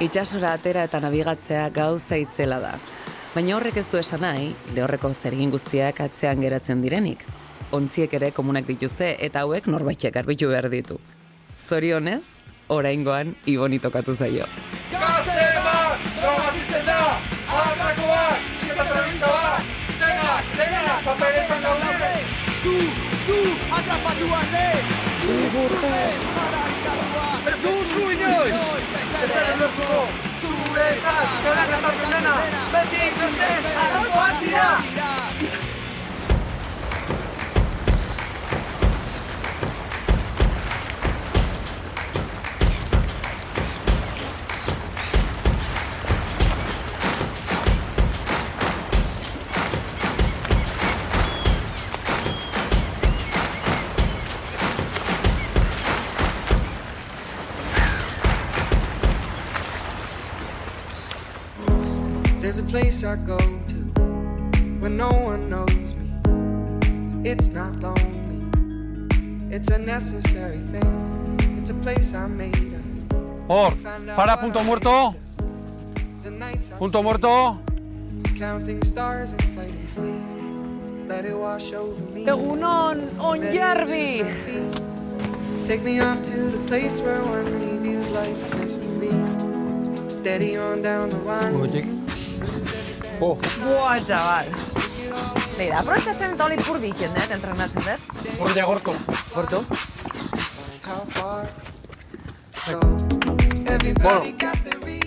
Itsasora atera eta nabigatzea gauza itzela da. Baina horrek ez du esan nahi, lehorreko zergin guztiak atzean geratzen direnik. Ontziek ere komunak dituzte eta hauek norbaitek garbitu behar ditu. Zorionez, oraingoan Iboni tokatu zaio. Gazte bat, drogazitzen da, atrakoak, eta terrorista bat, denak, paperetan daude. Zu, atrapatu arte! Ez duzu inoiz! Ez ere lortuko! Zuretzat, nola gertatzen dena! Beti beste, arrozoak dira! There's a place I go to when no one knows me. It's not lonely, it's a necessary thing. It's a place I made up. Hor, para, punto muerto. Punto muerto. Counting stars and fighting sleep. Let it wash over me. Egunon, Onjarbi! Take me off to the place where one reviews life's mystery. Steady on down the line. Boa, txabal! Beira, aprotxatzen eta oli purdi iken dut, entrenatzen dut. Horria gorko. Gortu? Bueno,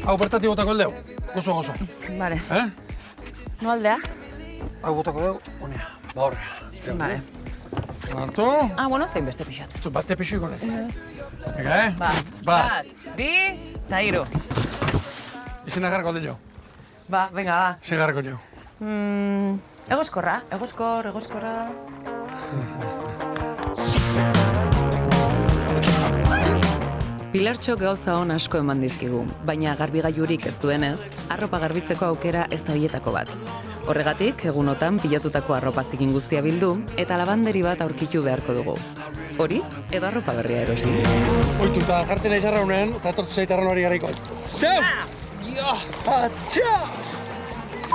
hau bertatik botako eldeu. Gozo. Vale. No aldea? Hau botako eldeu, honea. Ba horrea. Vale. Hartu. Bueno, zein beste pixatzen. Ez du, bate pixiko nahi. Ega, Bat, bi, eta hiru. Izena garrako alde jo. Venga, ba. Zigarrako jo. Egoskorra, egoskorra. Pilartxo gauza hon asko eman dizkigu, baina garbigailurik ez duenez, arropa garbitzeko aukera ez da horietako bat. Horregatik, egunotan pilatutako arropa zikin guztia bildu eta labanderi bat aurkitu beharko dugu. Hori, edo arropa berria erosi. Oitu, eta jartzen nahi zarra honen, eta etortu zaitarren hori garriko. Txau! Atxa!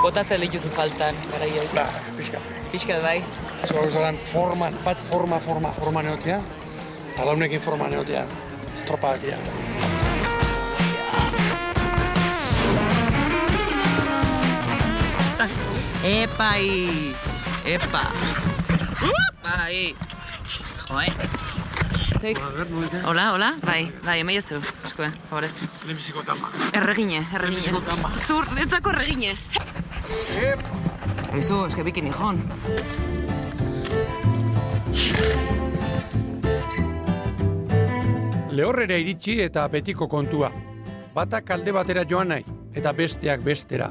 Botatzen lehituzu faltan, gara hio. Pixkat bai. Asko gauzaren forma neotia, eta launekin forma neotia. Estropak ya. Epa! Bai! Joe! Hola, bai, emaiozu, eskue, favorez. Lehenbiziko tamba. Erregine. Zur, netzako erregine. Ezu, eske bikini jon. Lehorrera iritsi eta betiko kontua. Batak alde batera joan nahi, eta besteak bestera.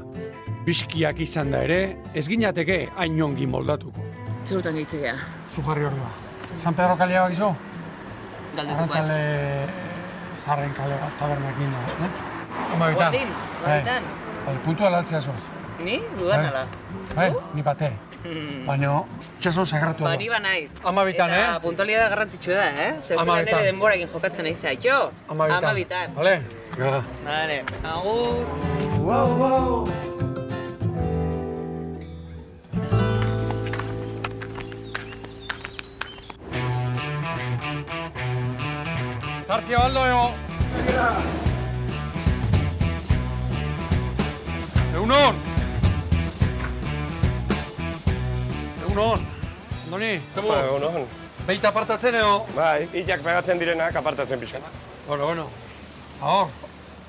Biskiak izan da ere, ez ginateke hain ongi moldatuko. Zerutan gehitzea. Zu jarri ordua. San Pedro kalea bakizu? Galdetu bat. Arrantzale zarren kale bat, tabernak gina. Amabitan. Amabitan. Puntua laltzea zo. Ni? Dudan ala. Ni bate. Baina, txaso sagratu da. Bani ba naiz. Amabitan, Eta puntualidad garrantzitsua da, Ze uste nire denborakin jokatzen nahi zait, jo? Amabitan. Vale? Gara. Vale. Agur. Sartzia baldo, ego. Egunon! Andoni, zebuz? Egunon. Beita apartatzen, ego? Bai, hilak pegatzen direnak apartatzen pixkan. Bueno. Ahor.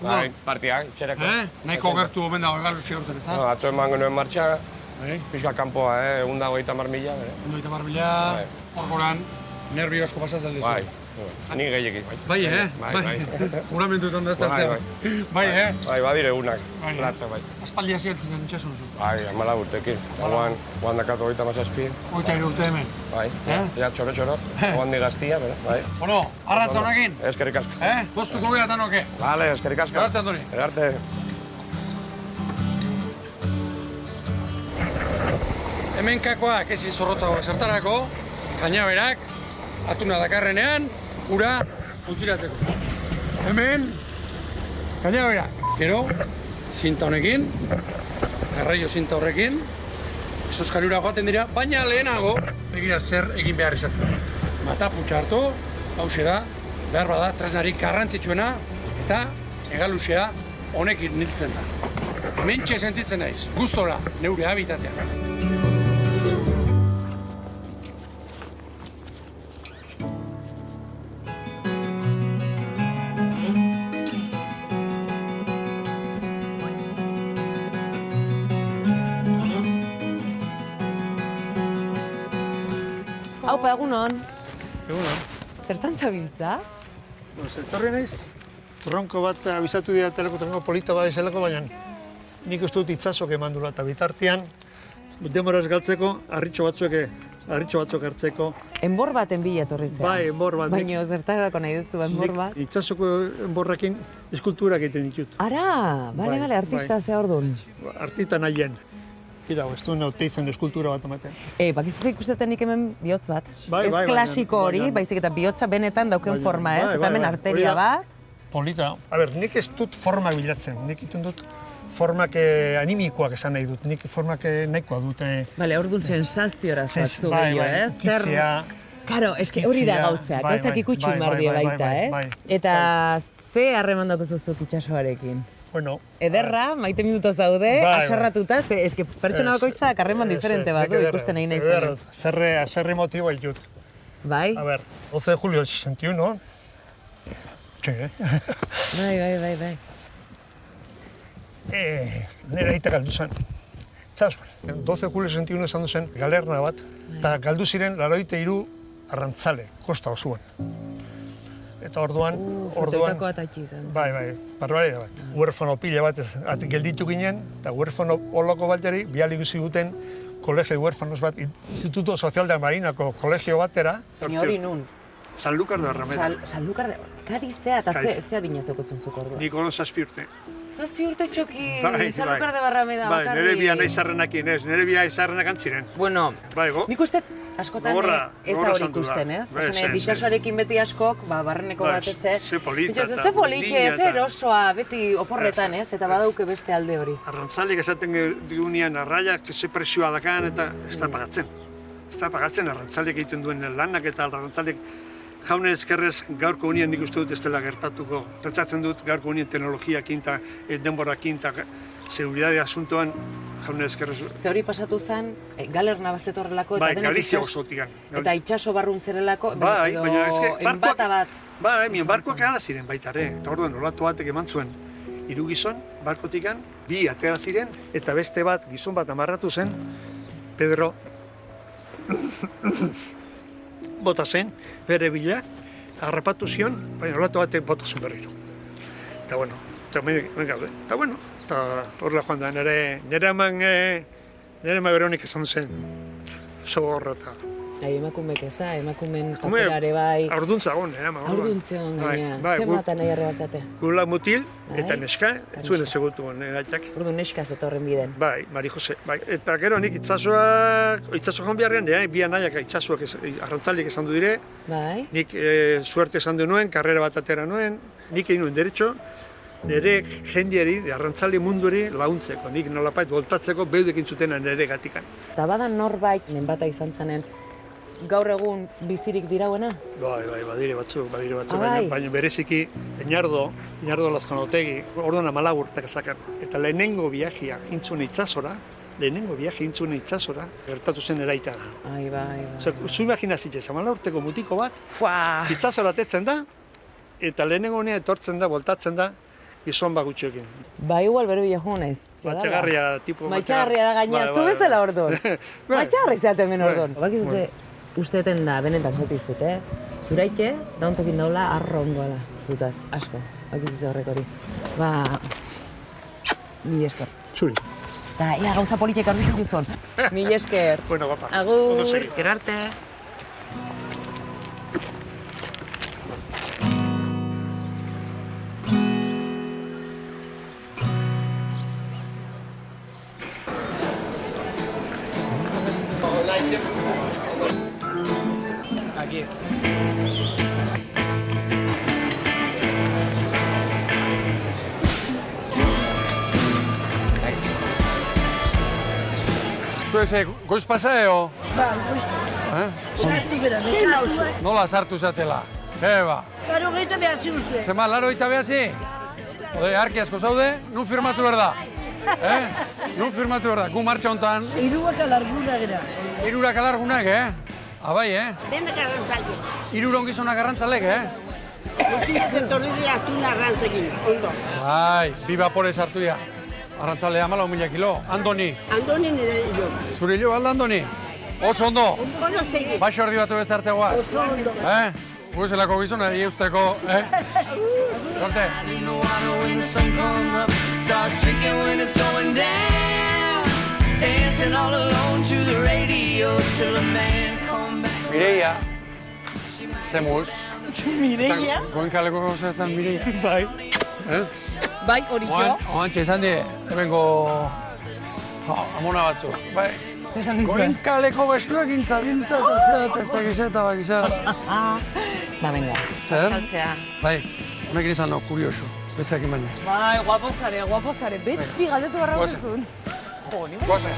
Bai, partiak, txerako. Nahiko gertu omen dago egalusi horten, ez da? Atzo eman genuen martxa, pixka kanpoa, 150.000. 150.000, hor goran, nervio asko pasatzen dezu. Bai, ni gehiakin. Bai, Bai. Juramentuetan da ez tartzea. Bai, Bai, badire egunak, latza, bai. Aspaldia zialtzen zen, itxasun zu. Bai, 14 urtekin. Guan dakatu 37. 33 urte hemen. Bai, ja, txoro, guan di gaztia, bai. Bueno, arrantza honekin. Eskerrik asko. Goztuko gehiatan oke. Vale, eskerrik asko. Erarte, Andoni. Erarte. Hemen kakoak ez izorrotzagoak zertarako, kainaberak, atuna dakarrenean, ura utziratzeko. Hemen, kainaberak. Gero, zinta honekin, garraio zinta horrekin, esoskalura joaten dira, baina lehenago, begira zer egin behar izaten. Mataputxa hartu, hause da, behar bada, tresnarik garrantzitsuena, eta egalusea honekin niltzen da. Mentxe sentitzen naiz, gustora, neure habitatean. Haupa, egunon. Egunon. Zertan zabiltza? Etorri naiz, tronko bat abizatu didaterako tronko polita bat izalako, baina nik uste dut itzazok eman dula eta bitartean demoraz galtzeko, harritxo batzuk hartzeko. Enbor baten bila etorri zea. Bai, enbor bat. Baina zertarako nahi duzu enbor bat? Nik itzazoko enborrakin eskulturak egiten ditut. Ara, bale, artista zea orduan. Artita nahien. Ira, ez du nauteizen eskultura bat ematen. Bakizu ikusteten nik hemen bihotz bat. Bai, ez klasiko hori, baizik eta bihotza benetan dauken forma, ez? Eta hemen arteria bat. Polita. A ber, nik ez dut formak bilatzen. Nik iten dut formak animikoak esan nahi dut. Nik formak nahikoa dute. Bale, orduan sensaziora zatzu gehiago, ez? Ukitzea. Karo, eske hori da gauzea, gauzak ikutxun bardi baita, ez? Eta ze harreman daukuzuzuk itxasoarekin? Bueno, ederra, maite minuta zaude, asarratuta, eske pertsona bakoitzak harreman diferente bat du ikusten nahi nahi zen. Zerre motiboa ditut. Bai? A ver, 12 de julio del 61. Txe, Bai. Nera aita galdu zen. Txas, 12 de julio del 61 esan duzen galerna bat, eta galdu ziren 83 arrantzale, kosta osoan. Eta orduan... Fotoetako atatxi izan. Bai, barbaria bat. Huerfano pila bat gelditu ginen, eta huerfano olako bateri, bihal ikusi duten kolegio huerfanos bat, Instituto Social de Marinako kolegio batera. Hori nun? Sanlúcar de Barrameda. Sanlúcar de... Kari zea, eta zea dinazoko zuntzuk orduan? Nik ono 7 urte. 7 urte txoki, Sanlúcar de Barrameda bakarrik. Bai, nire bia nahi zarrenakin ez, nire bia izarrenak antziren. Bueno, nik uste askotan ez da hori ikusten, ez? Ditxasoarekin beti askok, barreneko batez ez. Ze politxe, ze politxe, ze erosoa, beti oporretan, ez? Eta badauke beste alde hori. Arrantzalik esaten digunean arraiak, ze presioa dakan, eta ez da pagatzen. Ez da pagatzen arrantzalik egiten duen lanak eta arrantzalik jaune ezkerrez gaurko unien nik uste dut ez dela gertatuko. Pentsatzen dut gaurko unien teknologiakin eta denborakin eta seguridade asuntoan jaune ezkerrez. Ze hori pasatu zen, galerna bazetorrelako eta denek Galizia osotikan. Eta itxaso barruntzerelako, baina enbata bat. Bai, mien barkoak ala ziren baita ere. Eta orduan olatu batek eman zuen 3 gizon barkotikan, 2 atera ziren, eta beste bat, gizon bat amarratu zen, Pedro bota zen, bere bila, harrapatu zion, baina olatu batek bota zen berriro. Eta bueno, eta horrela joan da, nire ama Veronik esan zen, zogorra eta... Emakumek eza, emakumen paperare bai... Aurduntza egon, ama. Aurduntzeon gaina, zer matan nahi arrebazate? Gula mutil eta neska, ez zuen ezegutu gaitak. Orduan neska zetorren biden. Bai, Mari Jose, bai. Eta gero nik itzazo joan beharrean, bi anaiak itzazoak arrantzalik esan du dire. Bai. Nik suerte esan du nuen, karrera bat atera nuen, nik egin nuen derecho, nire jendiari, arrantzale munduari launtzeko, nik nolapait voltatzeko beudekin zutena nire gatikan. Eta badan norbait, nenbata izan zanen, gaur egun bizirik dirauena? Bai, badire batzuk, baina bereziki Eñardo Lazkanotegi, orduan 14 urteak zakan. Eta lehenengo viajea intzune itzazora, gertatu zen eraita. Bai. Zu imaginazitez, 14 urteko mutiko bat, itzazora tetzen da, eta lehenengo honea etortzen da, voltatzen da, gizon bagutxoekin. Ba, igual bere bila joan ez. Matxagarria, tipo matxagarria da gaina, zu bezala orduan. Matxagarri zeaten ben orduan. Bakizuze, usteten da, benetan jotizut, Zuraitxe, dauntokin daula, arrongoala zutaz, asko. Bakizuze horrek hori. Mil esker. Zuri. Eta, ia gauza politek arbizik duzun. Mil esker. Bueno, guapa. Agur, gero arte. Aquí. eze, goiz pasa eo? Ba, goizpaz. Sartu bera, nekala oso. Nola sartu zatela? Eba. Laro gehieta behatzi urte. Zema, laro eta behatzi? Ode, arki asko zaude, nun firmatu behar da? Nun firmatu behar da? Gu martxa hontan, Hiruak alarguna gera. hirurak alargunak, Abai, Denak arrantzalde. Hiruron gizonak arrantzalek, Guztiak etorridea atuna arrantzekin, ondo. Bai, bi vapore sartu dira. Arrantzalea 14.000 kilo. Andoni, Andoni nire jo. zure hilo alda Andoni? Oso ondo, Ondo segi. baixo erdi batu beste hartzegoaz. Oso ondo. Guzelako gizona, egi eusteko, Sorte. In the water when the sun comes up, starts drinking when it's going down, dancing all alone to the radio till a man come back. Mireia, zemuz. Mireia? Goenkaleko gauzatzen Mireia. Bai. Bai, hori jo. Oantxe esan die, hemengo amona batzu. Bai. Zesan dizuen? Goenkaleko bestuak gintza, eta gizeta, Ba, venga. Zer? Saltzea. Bai, honekin izan no, kurioso. Besteak baina. Bai, guapozare. Beti galdetu barra Goazen. duzun. Jo, ni Goazen.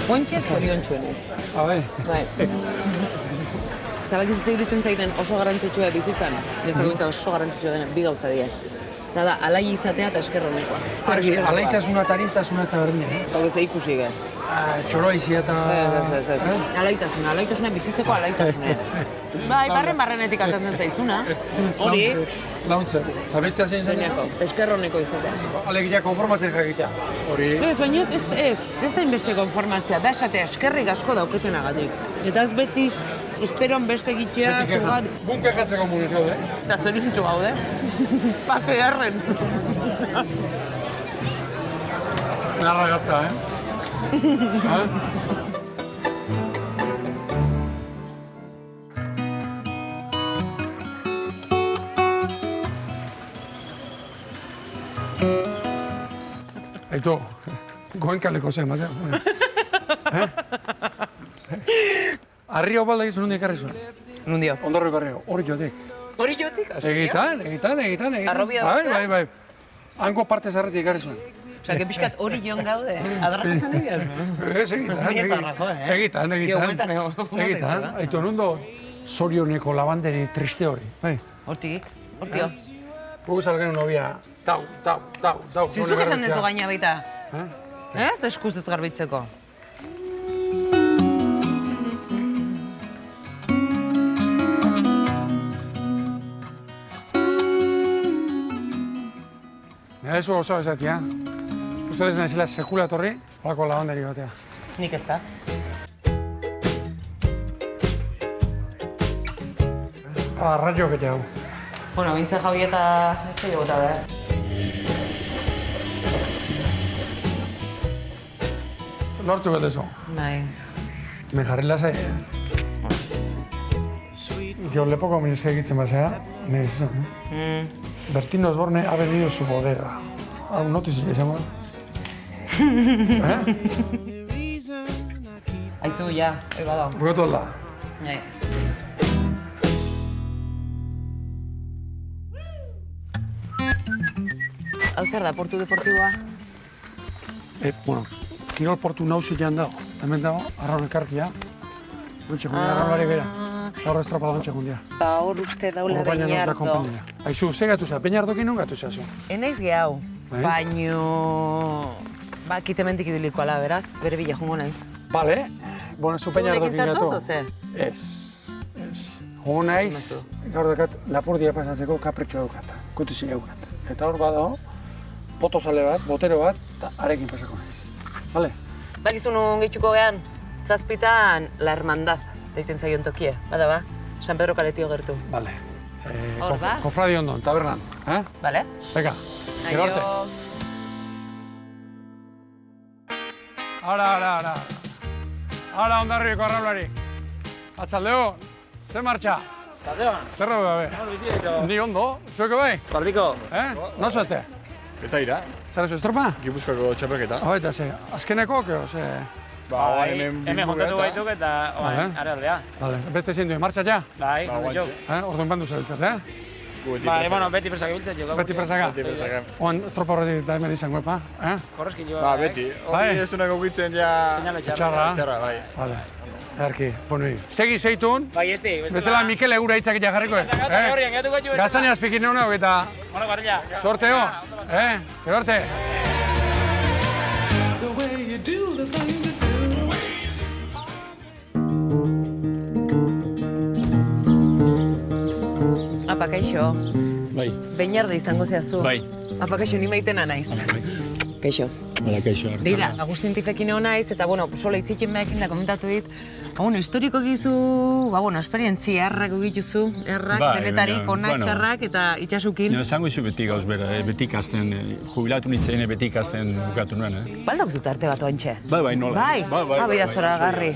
Pontxe zorion txuenez. Bai. Bai. Eta bakizu zeiritzen zaiten oso garrantzitsua bizitzan. Nezakuntza oso garrantzitsua dena, bi gauza dira. Eta da, alai izatea eta esker honekoa. Argi, alaitasuna eta arintasuna ez da berdina, Eta ez da ikusi ge. Txoroizi eta... Alaitasuna bizitzeko alaitasuna. Bai, barrenetik atatzen zaizuna. Hori, Launtzer. Eta bestea zein zen? zeinako, esker honeko izatea. Alegia konformatzen jakitea. Hori... Ez, baina ez da inbeste konformatzea, da esatea eskerrik asko dauketenagatik. Eta ez beti, esperon beste egitea, zugat, Gun kexatzeko munez gaude. eta zoriontsu gaude. Pape harren. Narra gata, Aitu, goenkaleko zen, baina. Arri hau balda gizun hundik ekarri zuen. Nundio. Ondorro ekarri hau, hori jotik. Hori jotik, Egitan. Arrobia Bai, dauzea? bai. Hango parte zarretik ekarri zuen. Osa, que pixkat hori joan gaude, adarratzen nahi gaude. Ez, egitan. Baina ez darra, jo, Egitan. Tio, bueltan egon. Egitan. Aitu, nundo zorioneko labanderi triste hori. Bai. Hortik, hortio. Gugu salgenu nobia. Tau. Ziztuk esan dezu gaina baita. Ez, eskuz ez garbitzeko. Nire zu oso ezatia. Uste ez naizela sekula etorri, holako labanderi batea. Nik ez da. Arraio bete hau. Bueno, bintze jaui eta ez zailo bota behar. Lortu betezu. Bai. Me jarri lasai. Gero lepoko minezka egitzen basea, nire izan. Bertín Osborne ha venido su bodega. Hau notizik izango. Aizu, ja, hori bada. Bukatu alda. Bai. Hau zer da, portu deportiboa? Bueno, kirol portu nausian dago. Hemen dago, arraun ekarkia. Nontxe jundia, arraunari bera. Gaur estropa nontxe jundia. Ba, hor uste daula Beñardo. Aizu, ze gatu za? Beñardokin non gatu zazu? Enaiz gehau, Bai. baino... Ba, kitemendik ibiliko ala, beraz, bere bila jungo naiz. Bale. Bueno, zu Beñardokin Zurekin gatu. zatuz, oze? Ez. Jungo naiz, gaur dakat, lapurdia pasatzeko kapritxo daukat. Kutuzin daukat. Eta hor badago, potosale bat, botero bat, eta arekin pasako naiz. Bale? Bakizu nun gehituko gehan, zazpitan La Hermandad, deitzen zaion tokie, bada ba? San Pedro kaletio gertu. Bale. Hor da? Kofradi ondon, tabernan. Bale? Venga, gero arte. Ara. Ara, ondarriko arraulari. Atzaldeo, ze martxa? Zaldean, Zer rau dabe? Ni ondo, zueko bai? Pardiko. Nozu ezte? Eta ira, Zer ez estropa? Gipuzkoako txapelketa. Eta ze, azkeneko, keo, ze... Hemen montatu baituk eta Vale. ara aldea. Vale, beste zein duen, martxa ja? Bai, Orduan bandu zabiltzat, Bueno, beti presak ibiltzen jo. Beti presaka? Beti presaka. Oan estropa horretik da hemen izango, epa? Korreskilo. Ba, beti. Bai? Ez dunak ogitzen ja... Seinale txarra. Txarra, bai. Vale. Erki, bonu. Segi zeitun. Bai, ez di. Bestela Mikel egura hitzak ita jarriko. Gaztani azpikin neunau eta... Bueno, barrila. Sorteo. Gero arte. Apa, kaixo. Bai. Beñardo izango zehazu. Bai. Apa, kaixo, ni maitena naiz. Kaixo. Hala, kaixo hartzen. Deira, Agustin Tifekin egon naiz, eta, bueno, sola itzikin behakin da komentatu dit. Historiko gizu, esperientzia errak egituzu, errak, denetarik, onak, txarrak, eta itxasukin. Zango izu beti gauz bera, beti ikasten, jubilatu nintzen, beti ikasten bukatu nuen, Baldak zut arte bat oantxe? Bai, nola. Bai, zora garri.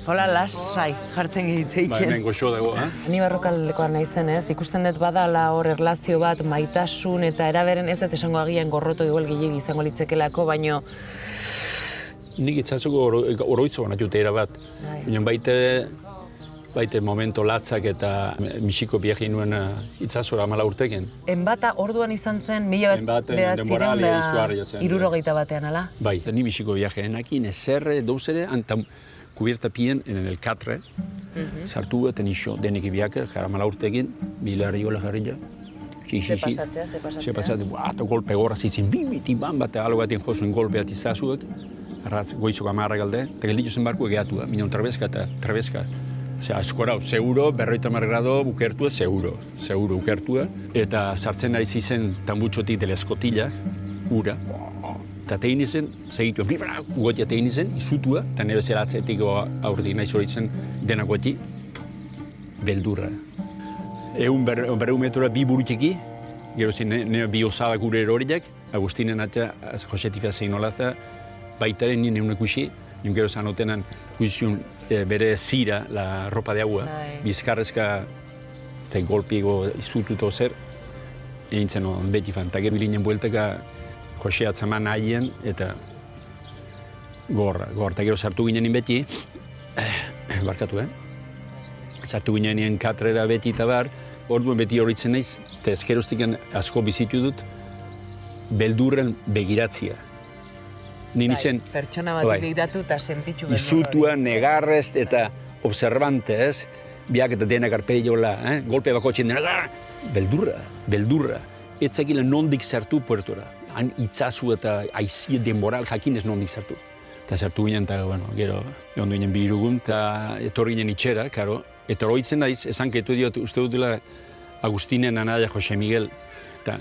Hola, lasai, jartzen gehitzeiken. Bai, hemen goxo dago, Ni barrokaldekoa naizen, ikusten dut badala hor erlazio bat, maitasun eta eraberen ez dut esango agian gorroto igual gehiagi izango litzekelako, baino... Nik itzazuko oroitzo banatute erabat. Baina baite momento latzak eta misiko biagin nuen itzazora 14 urteken. Enbata orduan izan zen, 1961 ala? Bai, ni misiko biageenakin eserre, douzere, antan kubierta pien en el Catre, sartu eten iso denek ibiake, jara 14 urtekin, bilarriola jarrilla. Ze pasatzea. Eta golpe gorra zitzen, bimiti, bambate, alogatien jozuen golpeat izazuek, arratz goizoko 10 galde, eta gelditu zen barku egeatu, minon trebeska eta trebeska. Askorau, seguro, 50 grado ukertua, seguro ukertua. Eta sartzen nahi zizen tambutxotik dela eskotila, ura. Eta tein izen, segitu, gotia tein izen, izutua, eta nire zeratzetik aurretik nahi zoritzen denakoetik, beldurra. Berreun metrora 2 buruteki, gero zen nire bi osadak gure eroriak, Agustinen atea, Josetifia zein olaza, baitaren nire unekusi, gero zanotenan kusiun bere zira, la ropa de agua, bizkarrezka eta golpiego izututo zer, egin zen beti fan. Eta gero bilinen bueltaka Jose atzaman nahien eta gorra. Eta gero sartu ginen beti, barkatu, sartu ginen katrera beti eta bar, orduan beti horitzen naiz, eta ezkeroztiken asko bizitu dut, beldurren begiratzia. Bai, pertsona bat begiratu eta sentitxu beldurra. Izutua, negarrez eta observante, biak eta denak arpeiola, golpe bako txen denak, beldurra. Etzakile nondik sartu puertora. Han itzazu eta aizie denboral jakinez nondik sartu. Eta sartu ginen, eta gero, ondu ginen birugun, eta etorri ginen itxera, karo. Eta horitzen naiz, esanketu diot, uste dutela Agustinen anaia Jose Miguel, eta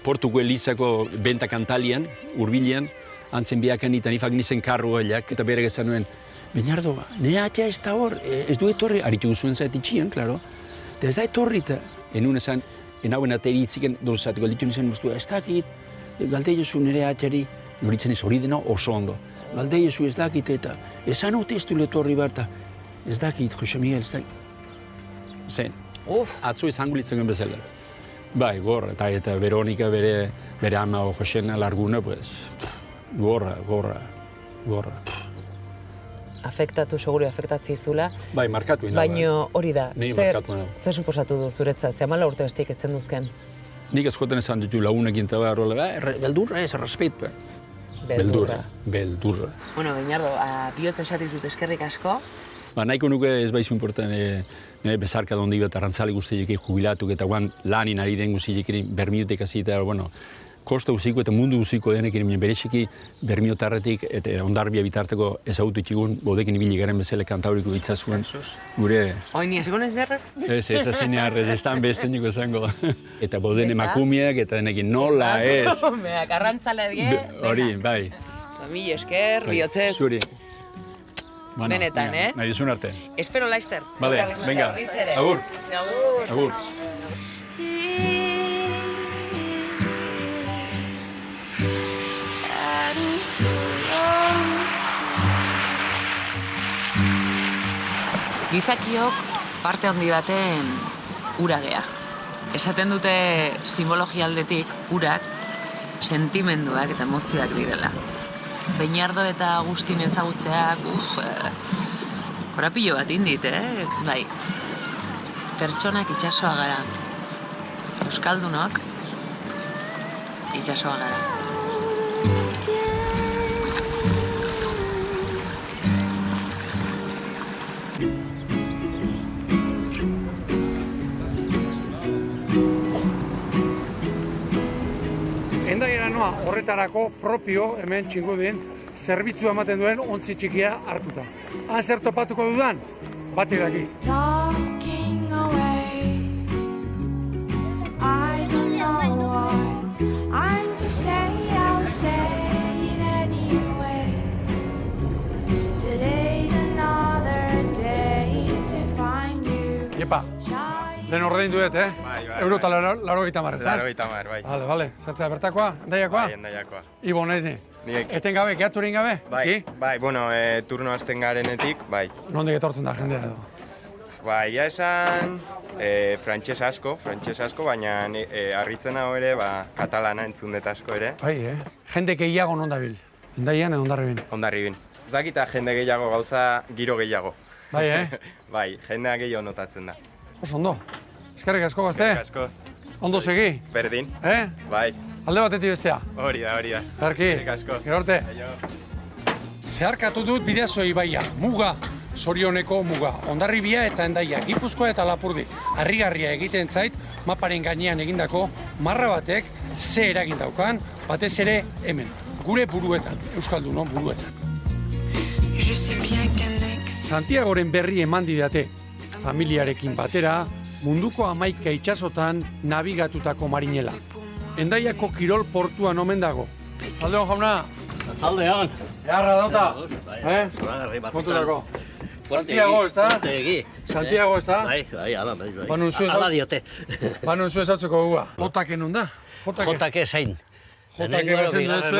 Portuko Elizako benta kantalian, urbilian, antzen biaken eta nifak nizen karru horiak, eta bere gezan nuen, Beñardo, nire atea ez da hor, ez du etorri, haritu guzuen zaet itxian, klaro, eta ez da etorri, eta enun esan, enauen ateri itziken, dozat, galditu nizen moztu, ez dakit, galde jozu nire ateari, noritzen ez hori dena oso ondo, galde jozu ez dakit, eta esan hote ez du letorri barta, ez dakit, Jose Miguel, ez dakit. Zen, atzu izango litzen bezala. Bai, gorra, eta Veronika bere ama o Josena larguna, pues, gorra. Afektatu, seguru afektatzi izula. Bai, markatu ina. Baina hori da, zer suposatu du zuretzat, ze 14 urte besteik etzen duzken? Nik askotan esan ditu lagunekin eta barrola, beldurra ez, respet, beldurra. Bueno, Beñardo, bihotz esatizut eskerrik asko. Nahiko nuke ez baizu importan nire bezarka dondi bat arrantzale guztiekin jubilatuk eta guan lanin ari den guztiekin bermiotek hasi eta, kosta guziko eta mundu guziko denekin bereziki bermiotarretik eta ondarbia bitarteko ezagutu itxigun bodekin ibili garen bezala kantauriko itzazuen gure... Oini, ez gonez nerrez? Ez azene harrez, ez tan besteniko esango. Eta boden emakumeak eta denekin nola ez. Beak, arrantzale dige. Hori, bai. Mil esker, bihotzez. Zuri. Benetan, Nahi duzun arte. Espero laister. Vale, venga. Agur. Agur. Gizakiok parte handi baten ura gea. Esaten dute simbologia aldetik urak sentimenduak eta emozioak direla. Beñardo eta Agustin ezagutzeak, korapilo bat indit, Bai, pertsonak itxasoa gara. Euskaldunok, itsasoa gara. Endaiara noa horretarako propio hemen Txingudin zerbitzua ematen duen ontzi txikia hartuta. Han zer topatuko dudan, batek daki. Talking away, I don't know what I'm to say, I'll say it anyway. Today's another day to find you. Iepa, lehen ordein duet, Bai. Euro eta 80 marrez, bai. Vale, zertzea bertakoa, endaiakoa? Bai, endaiakoa. Ibo naizi. Nik. Etengabe, geaturin gabe? Bai, bueno, turno hasten garenetik, bai. Nondik etortzen da jendea edo? Bai, ja esan, frantses asko, baina harritzen hau ere, katalana entzun dut asko ere. Bai, jende gehiago non dabil. Endaian edo Hondarribin? Hondarribin. Ez dakita jende gehiago gauza, giro gehiago. Bai, Bai, jendea gehiago notatzen da. Oso ondo. Eskerrik asko, gazte. Eskerrik asko. Ondo segi. Berdin. Bai. Alde batetik bestea. Hori da. Zarki. Eskerrik asko. Gero arte. Zeharkatu dut Bidaso ibaia, muga, zorioneko muga. Hondarribia eta Hendaia, Gipuzkoa eta Lapurdi. Harrigarria egiten zait, maparen gainean egindako marra batek ze eragin daukan, batez ere hemen. Gure buruetan, Euskaldunon buruetan. Santiagoren berri eman didate, familiarekin batera, munduko 11 itsasotan nabigatutako marinela. Hendaiako kirol portuan omen dago. Zaldeon jauna? Zaldeon. Eharra dauta? Zoragarri bat. Kontutako? Santiago, ez da? Santiago, ez da? Bai, ala diote. Banun zu ezautzeko gua. Jotake non da? Jotake zein. Jotake bezen duzu.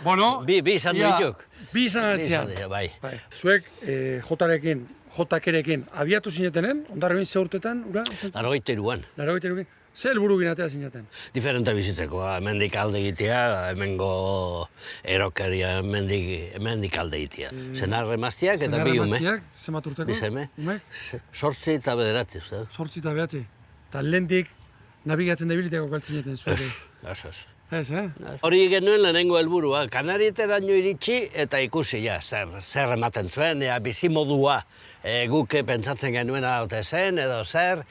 Bueno, bi izan duituk. Bi izan altzian. Bai. Zuek Jotakerekin abiatu zinetenen, Hondarribin ze urtetan, ura? 83an. 83an. Ze helburu ginatea zineten? Diferente bizitzeko, hemendik alde egitea, hemengo erokeria hemendik alde egitea. Senar emaztiak eta bi ume. Senar emaztiak, zemat urteko? Bi seme. Umek? 8 eta 9, uste. 8 eta 9. Eta lehendik nabigatzen debiliteko galtzineten zuek. Ez, Hori genuen lehenengo helburua, Kanarieteraino iritsi eta ikusi zer ematen zuen, bizimodua guk pentsatzen genuen haute zen edo zer,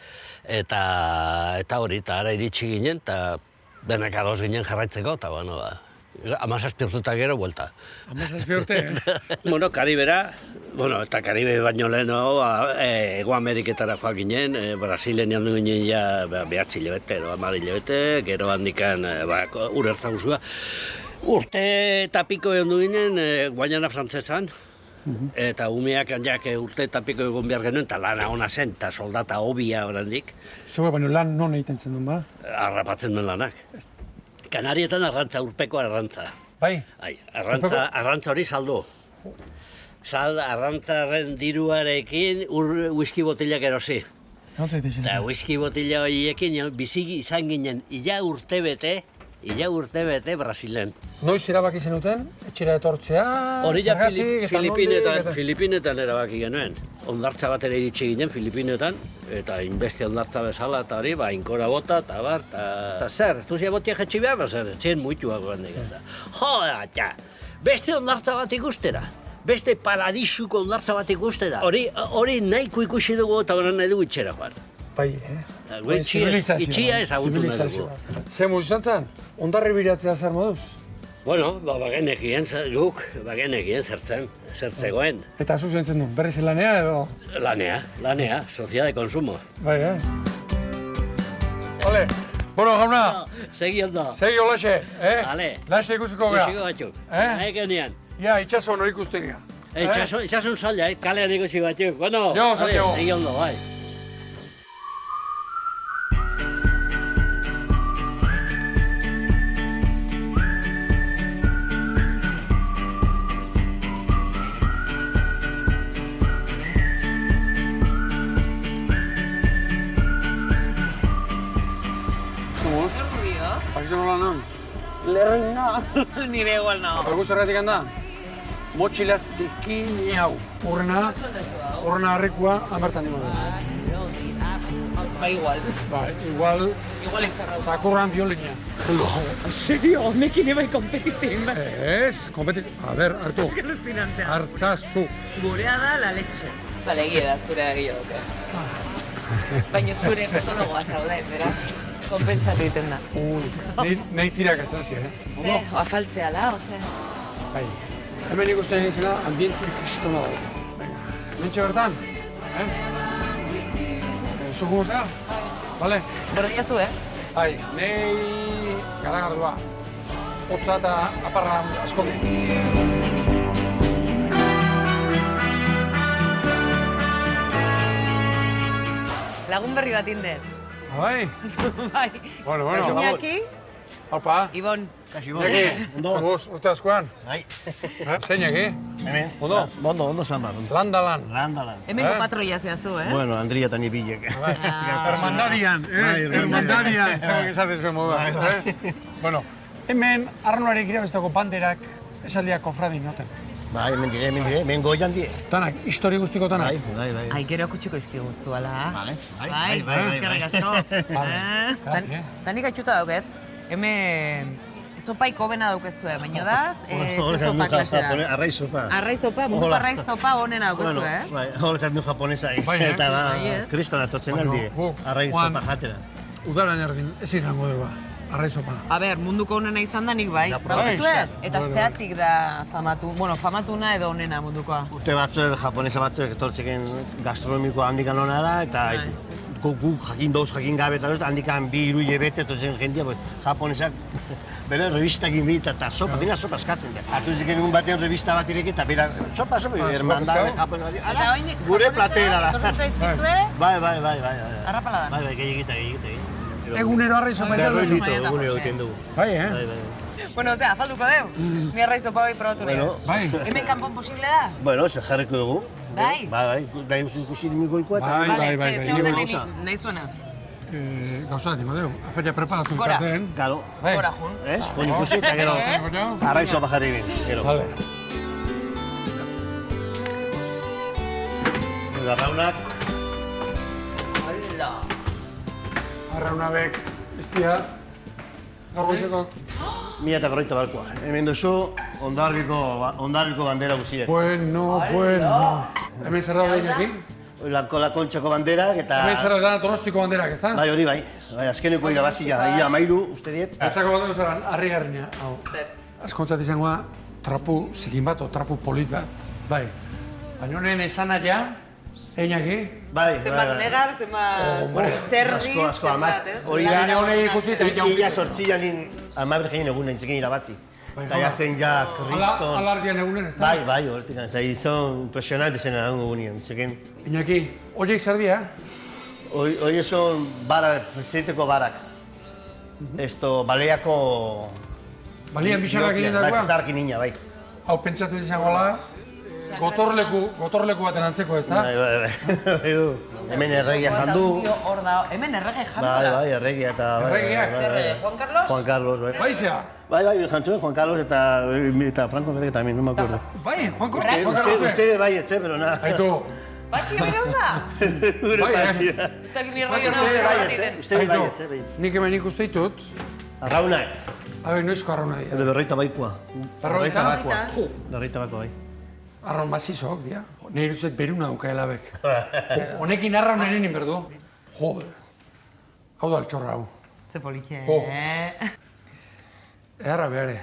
eta hori, eta ara iritsi ginen, eta denak ados ginen jarraitzeko, eta bueno, 17 urtetak gero, buelta. 17 urte, Karibera, eta Karibe baino leheno, Ego Ameriketara joak ginen, Brasilen jandu ginen ja 9 hilabete, edo 10 hilabete, gero handikan urertza guzua. Urte eta piko jandu ginen, Guayana Frantzesan, eta umeak handiak urte eta piko egon behar genuen, eta lana ona zen, eta soldata hobia orandik. Zue, baina lan non egiten zen duen, ba? Harrapatzen duen lanak. Kanarietan arrantza, urpeko arrantza. Bai? Arrantza hori saldu. Arrantzaren diruarekin whisky botilak erosi. Eta whisky botila horiekin bizi izan ginen ia urte bete Brasilen. Noiz erabaki zenuten, etxera etortzea, hori ja Filipinetan erabaki genuen. Hondartza batera iritsi ginen Filipinetan, eta inbeste hondartza bezala, eta hori, inkora bota, eta bar, eta zer, ez duzia botia jetxi behar, zer, etzien muituak gandik eta. Joda, beste hondartza bat ikustera. Beste paradisuko hondartza bat ikustera. Hori nahiko ikusi dugu eta horren nahi dugu itxera joan. Bai, Itxia ezagutu nahi dugu. Zer muz izan zen? Hondarribiratzea zer moduz? Bueno, bagenekien zertzen, zertzegoen. Eta zu zentzen duen, berriz lanea edo? Lanea, sociedad de consumo. Bai, Vale, bueno, jauna. Segi ondo. Segi olaxe, Vale. Laxe ikusiko gara. Ikusiko batzuk. Nahi genian. Ia, itxaso no ikustegia. Itxasun zaila, kalean ikusi batzuk. Bueno, Santiago. segi ondo, bai. Nire igual nao. Egu zergatik handa? Motxila zikin hau. Horrena harrikua amartan dima. Ba, igual. Ba, igual izarra. zakurran biolina. En serio, honekin ebai kompetitin. Ez, a ber, hartu. Alucinantea. Hartzazu. Gurea da la leche. Bale, egia da zure egia dute. Baina zure metodologoa zaude, beraz, kompensatu egiten da. Nahi tirak esasi, Ze, afaltzea la, oze? Bai. Hemen ikusten egin zela, ambiente kristona dago. Mentxe bertan? Zuko guztia? Bale? Berdia zu, Bai, nahi garagardua. Hotza eta aparra asko. Lagun berri bat indet. Bai? Bai. Bueno. Iñaki, Opa. Ibon. Iñaki, guz, urte askoan. Bai. Zeinak, Hemen. Ondo? Ondo zama. Landalan. Hemengo patroia zehazu, Bueno, Andria eta ni bilek. Hermandadian, Hermandadian, zagok esaten zuen modu. Bueno, hemen arnuarek irabestako banderak esaldiak kofradi noten. Bai, hemen dire, hemen goian die. Tanak, histori guztiko tanak. Bai. Ai, gero kutsiko izkigu zuala. Bai. Eskerrik asko. Tanik atxuta dauket. Hemen zopaiko bena daukezue, baina da, zopa klase da. Arraiz sopa. Arraiz sopa, munduko arraiz sopa honena daukezue, Bai, hor zat du japonesa. Eta da, kristona totzen aldi. Arraiz sopa jatera. Udaran erdin, ez izango dugu. Arraiz sopa. A ber, munduko honena izan da nik bai. Daukezue? Eta zeatik da famatu, famatuna edo honena mundukoa. Urte batzuek, japonesa batzuek, etortzeken gastronomiko handikan honara, eta guk jakin gabe eta handikan 2-3 hilabete etortzen jendia, japonesak bera revistakin bita eta sopa, bina sopa eskatzen da. Hartu ziken egun batean revista bat ireki eta bera sopa, hermandade japonesa. Eta oin, gure platera da. Torreta izkizue? Bai. Arrapala da? Bai, gehiagita. Egunero arraiz sopa eta dugu. Egunero egiten dugu. Bai, Bueno, osea, afalduko deu. Ni arraiz sopa bai probatu nahi. Bai. Hemen kanpon posible da? Bueno, ze jarriko dugu. Bai? Bai, ikusi nimikoikoa eta... Bai. Nahi zuena? Gauza dimo dugu, aferia preparatu Gora. ikaten. Garo. Gora jun. Ez? Pon ikusi eta gero arraiz sopa jarri bin. Gero. Vale. Garraunak. Hola. Arraunabek, ez dira, gaur goizeko. 1040 balkoa. Hemen duzu, Hondarriko bandera guziek. Bueno. Hemen zer daude Iñaki? La kontxako banderak eta... Hemen zer daude Donostiko banderak, ez da? Bai, hori bai. Azkeneko irabazia, ia amairu, uste diet. Etzako bat dugu zeran, harri garrina. Azkontzat izangoa, trapu zikin bat, o trapu polit bat. Bai. Baina honen esan aia, Iñaki? Bai. Zenbat negar, zenbat zerri, Asko, amaz. Hori da, honei ikusi eta ia sortzian amaber gehin egun nahi ziken irabazi. Eta jazen ja, kriston... Alardian egunen, ez da? Bai, horretik. Eta izan impresionante zen egun egunien, ziken. Iñaki, horiek zer dira? Horiek son presidenteko barak. Esto, baleako... Balian bixarrak egin dagoa? Bai, pizarrak inina, bai. Hau pentsatzen izangola, gotorleku baten antzeko, ez da? Bai. Hemen erregia jandu. Hemen errege jandu da? Bai, erregia eta... Erregiak? Juan Carlos? Juan Carlos, bai. Baizea? Bai, jantzuen Juan Carlos eta Franco Pedro también, no me acuerdo. Bai, Juan Carlos. Usted bai, etxe, pero nada. Aitu. Batxi bera onda? Gure patxia. Eta gini rollo Usted bai, etxe, bai. Nik hemen ikuste ditut. Arraunak. Habe, noizko arrauna dira? De berroita baikoa. Berroita? Berroita bakoa, bai. Arraun bazizok, dira. Nire duzet beruna daukaela bek. Honekin arraun nire berdu. Joder. Hau da altxorra hau. Ze polikie, Eharra behare.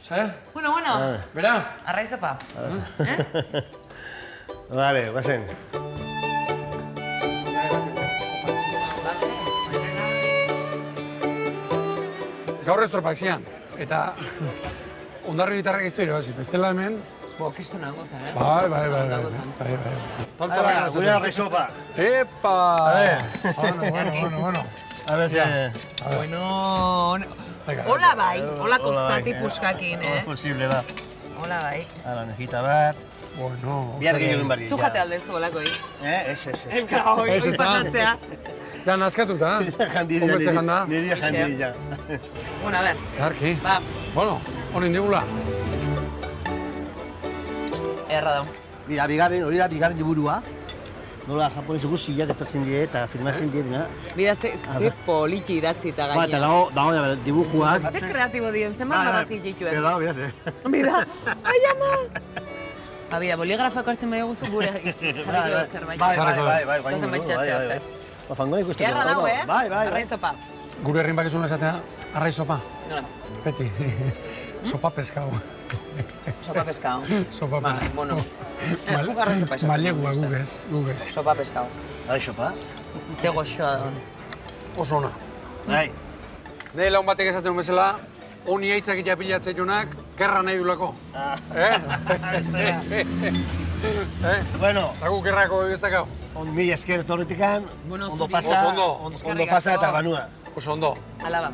Ze? Bueno. Bera? Arraizopa. Vale, guazen. Gaur estropak zian. Eta... Ondarri gitarrak ez du irabazi. Bestela hemen... Kistu nago zen, Bai. Gure arraizopa. Epa! A ver. Bueno. A ver, Bueno... Hola bai, hola kostati puskakin, Posible da. Hola bai. Ala, nejita bat. Bueno... Bihar gehiago barri. Zu jate aldezu holakoi. Ez. Hoi pasatzea. Ja, naskatuta, Jandirilla. Niria jandirilla. Bueno, a ver. Eharki. Ba. Bueno, honen digula. Erra dau. Mira, hori da bigarren liburua. nola japonez guztiak etortzen die eta filmatzen die dina. Bida, ze poliki idatzita Ba, eta gaina. dago dibujuak. Ze kreatibo dien, zenbat marrazi dituen. Pero dago, bida, Bida, ai ama! Bida, boligrafoak hartzen bai guzu gure jarriko zerbait. Bai. Gozen baitxatzea zer. Ba, fangoa ikusten. Erra dago, Bai. Arraizopa. Gure herrin bakizun esatea, arrai sopa. Nola? Beti. Sopa peskau. Sopa pescado. Sopa pescado. Bueno. Ez guk arraizopa esaten. Malegua, gugez. Sopa pescado. Arrai sopa? Ze goxoa da hon. Oso ona. Bai. Ne laun batek esaten bezala, honi aitzak itapilatzen jonak, gerra nahi dulako. Bueno. Zagu gerrako ez dakau. Mila esker etorritikan, ondo pasa, ondo pasa eta banua. Oso ondo. Alaba.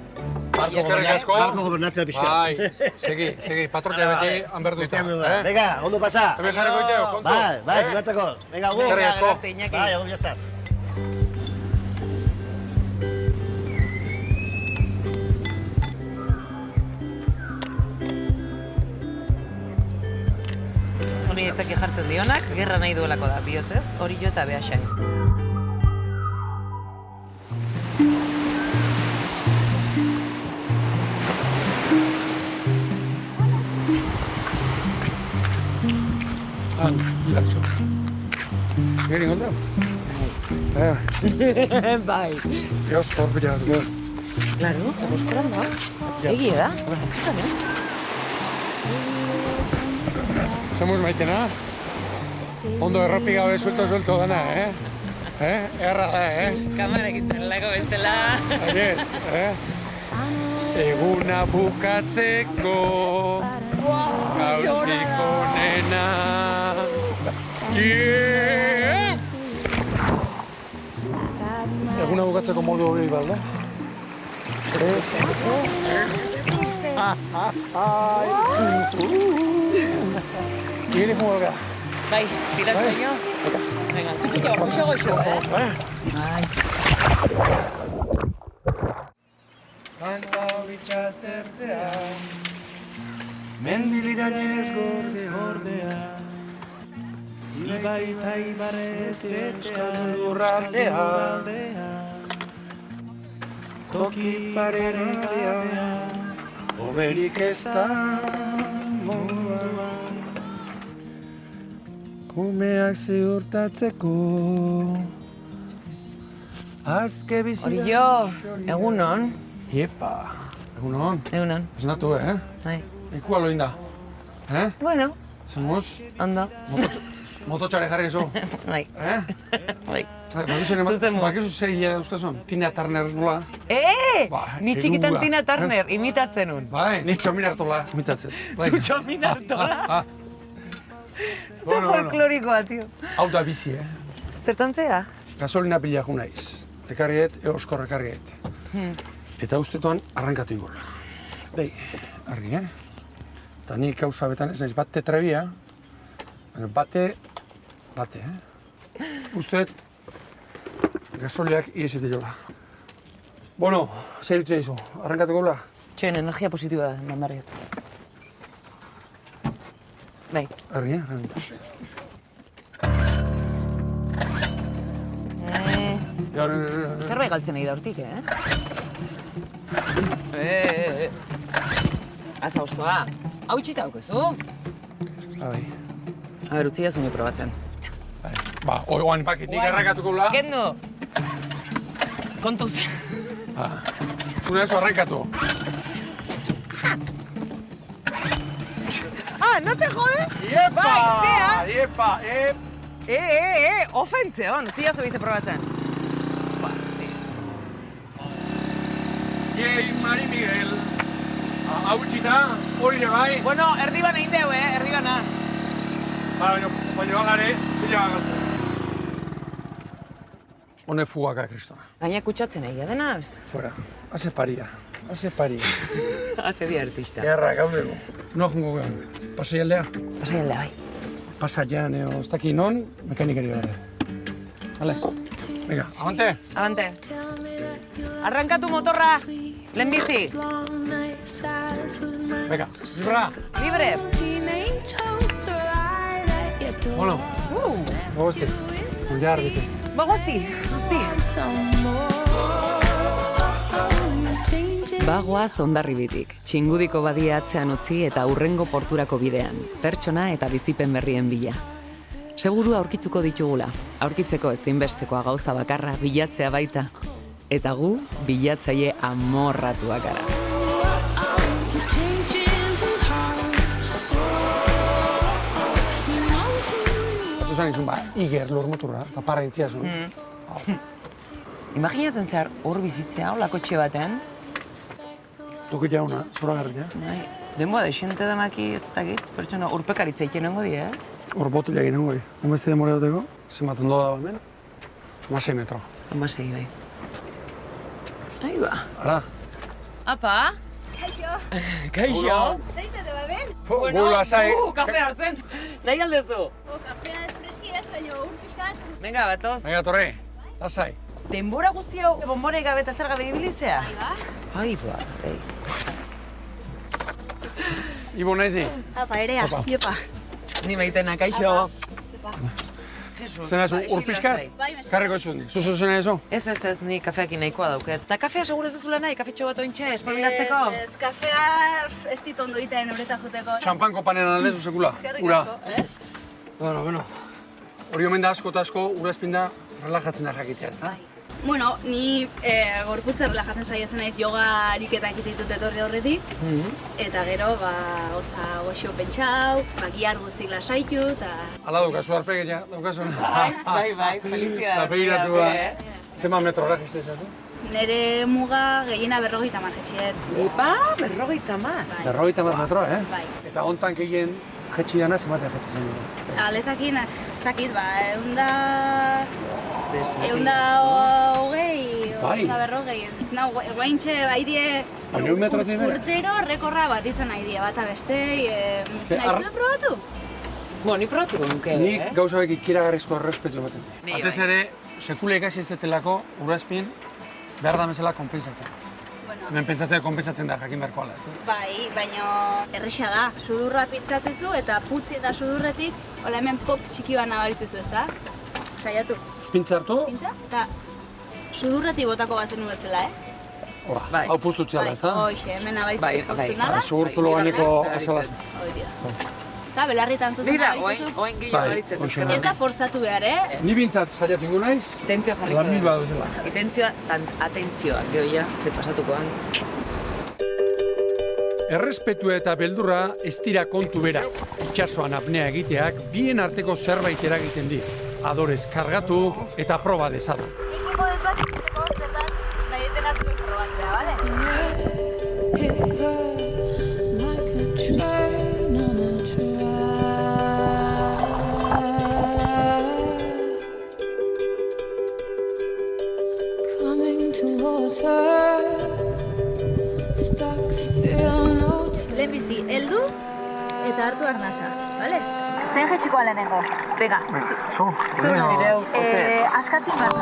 Eskerrik asko. Barko gobernatzea pixka. Bai, segi, patroia beti hanberduta. Venga, ondo pasa. Hemen jarriko iteo, kontu. Bai, filatako. Venga, gu. Eskerrik asko. Bai, agur jatzaz. Honi itzaki jartzen dionak, gerra nahi duelako da, bihotzez, hori jo eta behaxai. Gilatxo. Geri gondau? Bai. Eos, hor bila du. Claro, eguzkoran da. Egie da. Somos maitena. Ondo erropi gabe suelto dana, Erra da, Kamara egiten lako bestela. Aiet, Eguna bukatzeko gauzik onena. Eguna bukatzeko modu hori balda? Ez. Gire muga. Bai, tirar sueños. Venga, goxo. Ai. Kanta horitxa zertzea, mendiliranez gordea, ibai eta ibarrez betea, lurraldea, toki parerik gabea, oberik ez da munduan. Kumeak ziurtatzeko, azke bizia. Hori jo, egunon. Iepa, egunon. Egunon. Esnatu, Bai. Ikua loin da. Bueno. Zemuz? Ondo. Mototxare jarri zo. Bai. Bai. Bakizu zeile euskazun? Tina Turner nola? Ni txikitan Tina Turner imitatzen un. Bai, ni Txomin Artola imitatzen. Zu Txomin Artola? Zer folklorikoa, tio. Hau da bizi, Zertan zea? Gasolina pila ju naiz. Ekarriet, euskor ekarriet. Eta ustetuan arrankatu ingurla. Behi, argi, Eta ni kauza betan ez naiz bate trebia, bate, Usteet, gasoliak iezite jola. Bueno, zer itzea izu, arrankatu gula? Txoen, energia positiboa eman barriot. Bai. Argi, arrankatu. Zerbait galtzen nahi da hortik, Aza ostoa. Hau itxita daukezu? Bai. Utzi jazuni probatzen. Ba, oan pakit, nik arrankatuko gula. Kendu! Kontuz. Una eso arrankatu. No te jode? Iepa! Ofentzeon, utzi jazu bize probatzen. Jei, Mari Miguel. Hau txita, hori bai. Bueno, erdi bana indeu, erdi bana. Baina bagare, bila bagatzen. Hone fugaka, kristona. Gaina kutsatzen egia dena, beste? Fuera, haze paria. Haze di artista. Erra, gaudego. Noa jungo gehan. Pasaialdea? Pasaialdea, bai. Pasaian, ez daki non, mekanikari gara. Vale. Venga, avante. Avante. Arrankatu motorra. Lehenbizi. Venga, libra. Libre. Bueno. Gogosti. Ja argitu. Ba, guzti. Bagoaz Hondarribitik, Txingudiko badia atzean utzi eta hurrengo porturako bidean, pertsona eta bizipen berrien bila. Seguru aurkituko ditugula, aurkitzeko ezinbestekoa gauza bakarra bilatzea baita. Eta gu, bilatzaile amorratuak gara. Zuzan izun, Iger lurmuturra, eta parra intziazun. Imaginatzen zehar hor bizitzea, hola kotxe batean. Tukit jauna, zora garri, Denboa desente damaki ez dakit, pertsona urpekaritza ikenengo di, ez? Hor botu jagin nengo di. Honbeste demore duteko, zenbat ondo da hemen, 16 metro. 16, bai. Aiba. Ara. Apa? Kaixo. Kaixo. Zaitete, ba, ben? Gu lasai. Kafe hartzen. Nahi aldezu? Kafea espreski ez baino, urpiskat. Venga, batoz. Venga, torre, lasai. Denbora guzti hau bonbonei gabe eta zer gabe ibilizea? Aiba. Ibo naizi. Apa, erea, iopa. Ni maitena, kaixo. Zena zu, urpiskat? Karriko izun di. Zuzu zena ezo? Ez, ni kafeakin nahikoa dauket. Eta kafea segura ez duzula nahi, kafetxo bat ointxe, espabilatzeko? Ez, kafea ez dit ondo iten horeta joteko. Xampanko panen aldezu sekula. Ura. Bueno. Hori omen da asko eta asko, urazpin da, relajatzen da jakitea, eta? Bueno, ni gorputza relajatzen saietzen naiz yoga ariketak ditut etorri horretik. Eta gero, oza, goxo pentsau, gihar guztik lasaitu, eta... Ala daukazu, arpegia, daukazu. Bai, felizia. Eta begiratu Zema metrora jistezatu? Nere muga gehiena 50 jetxiet. Epa, 50? 50 metroa, Bai. Eta hontan gehien jetxi dana, zematea jetxi zen dira? Alezakin, ez dakit, eunda hogei, eunda berrogei, ez nau, guaintxe, haidie, urtero rekorra bat izan haidie, bata beste, nahi zuen probatu? Ni probatuko nuke, Nik gauza beki kiragarrizko errespetu baten. Batez ere, sekule ikasi ez detelako, urazpin, behar da bezala konpensatzen. Hemen pentsatzea konpensatzen da jakin beharko ala, ez da? Bai, baina erresa da. Sudurra pitzatzezu eta putzi eta sudurretik, hola hemen pop txiki bat nabaritzezu, ez da? Saiatu. Pintza hartu? Pintza, eta sudurretik botako bazenu bezala, Hora, hau puztutxea da, ez da? Hoxe, hemen abaitzeko poztu nada. Zugurtzulo gaineko azalaz. Eta belarritan zuzen abaitzeko. Oain gehiago baritzen. Ez da forzatu behar, Ni bintzat saiatu ingo naiz. Tentzioa jarriko. Lan mil bat duzela. Tentzioa, atentzioa, gehoia, ze pasatukoan. Errespetua eta beldurra ez dira kontu bera. Itxasoan apnea egiteak bien arteko zerbait eragiten di. Adorez kargatu eta proba dezadan. Ikiko ez bat izateko, zetan, nahi eten atzuen probatzea, bale? Lehenbizi, heldu eta hartu arnasa, bale? Zein jetxikoa lehenengo? Venga. Zu. Askatik bat.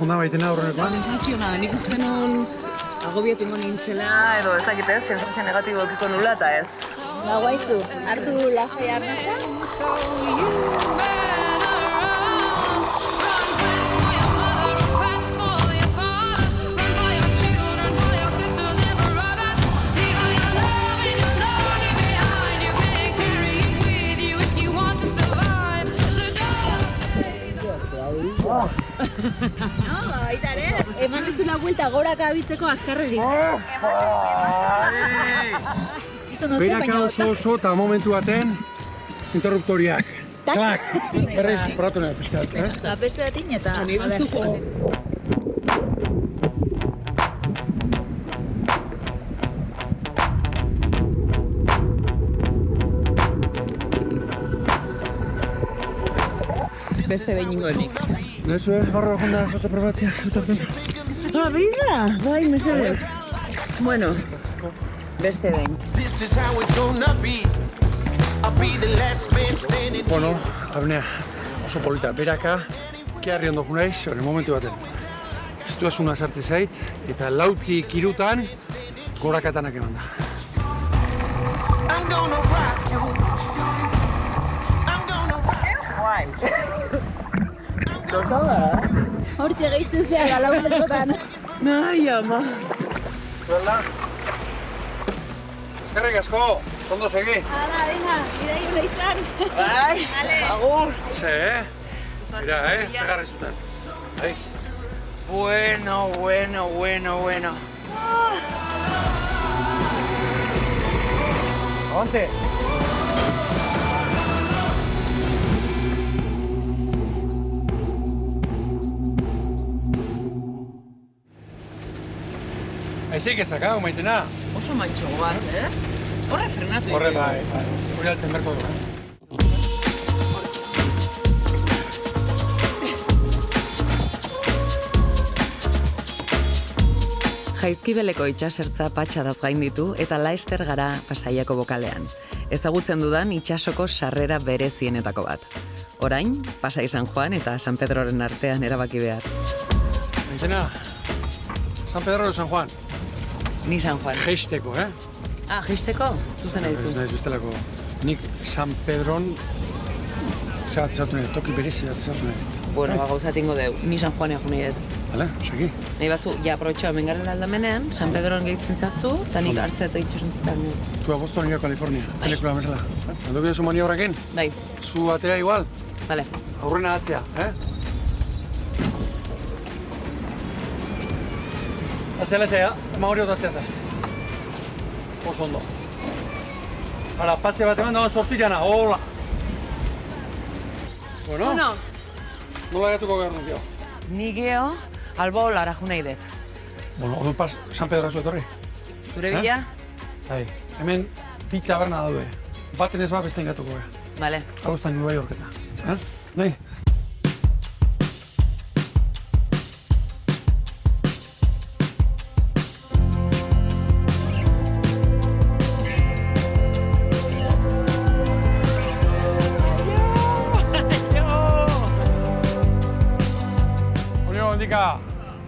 Ona baitena horrekoan? Nik usten hon agobiatu ingo nintzela, edo ez dakit ez, sentzio negatibo okiko nula eta ez. Ba, guaizu, hartu lasai arnasa. Baita ere, eman ez la vuelta goraka abitzeko azkarregi. Beiraka oso eta momentu baten interruptoriak. Klak! Berriz, probatu nahi pixkat, Eta beste batin eta... Beste behin ingoenik. Nezu, barro jonda, zote probatzea, zutorpen. Bida! Bai, mesedez. Bueno, Beste behin. This is how it's gonna be. I'll be the last man standing. Bueno, Abnea, oso polita, beraka, keharri ondo junaiz, hori momentu baten. Ez duazuna sartze zait, eta lautik irutan, gorakatanak eman da. I'm gonna rock you. I'm gonna rock you. Hortxe gehitzen zea galaunetan. Nahi, ama. Zuela? Eskerrik asko, ondo segi. Hala, venga, iraiuna izan. Bai, agur. Ze, Mira, ze garri zuten. Bai. Bueno. Avante! Aizik ez daka, maitena. Oso mantxo bat, Horre frenatu. Horre, bai. Hori altzen berko du, Jaizkibeleko itxasertza patxadaz gainditu eta laester gara Pasaiako bokalean. Ezagutzen dudan itxasoko sarrera berezienetako bat. Orain, Pasai San Juan eta San Pedroren artean erabaki behar. Maitena, San Pedro de San Juan. Ni San Juan. Geisteko, Geisteko? Zuzen nahi zu. Ez naiz bestelako. Nik San Pedron zebat izatu nahi, toki berezi bat izatu nahi. Bueno, gauza tingo deu. Ni San Juan egun nahi dut. Hala, segi. Nahi bazu, ja, aprobetxo hemen garela aldamenean, San Pedroan gehitzen zazu, eta nik hartza eta itxasuntzitan du. Tu a Boston nire California, pelikula bezala. Handu bidezu maniobrakin? Bai. Zu batea igual? Vale. Aurrena atzea, Azela, ema hori otatzen da. Oso ondo. Hala, pase bat eman dagoen sortillana, hola! Bueno, nola gatuko behar nuk, jo? Ni geho, albo lara ju nahi dut. Bueno, ordu pas, San Pedro etorri. Zure bila? Bai, hemen bi taberna daude. Baten ez bat beste ingatuko behar. Vale. Agustan Nubai horketa. Nahi?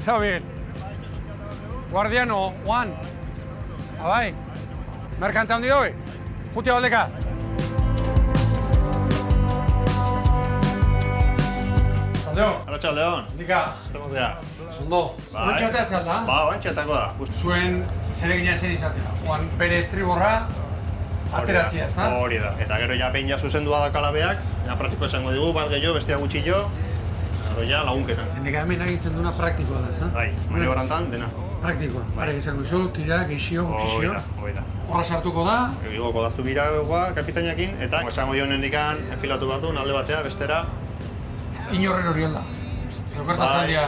Zau bien. Guardiano, Juan. Abai. Merkante handi doi. Jutia baldeka. Zaldeon. Arratxaldeon. Dika. Zemot gara. Zondo. Horretxe bateatzen da? Ba, horretxeatako da. Zuen zeregina zen izatea. Juan, bere estriborra ateratzia, ez da? Hori da. Eta gero ja behin ja zuzendua da kalabeak. Ja praktiko esango digu, bat gehiago, bestia gutxillo. Gero ja lagunketan. Hendeka hemen agintzen duna praktikoa da, ez da? Bai, maniobrantan dena. Praktikoa. Bare gizango iso, tira, geixio, gutxixio. Hoi da. Horra sartuko da. Igoko da zubiragoa kapitainakin, eta esango dio nendikan enfilatu behar du, alde batea, bestera. Inorren hori alda. Lokartatzen dira.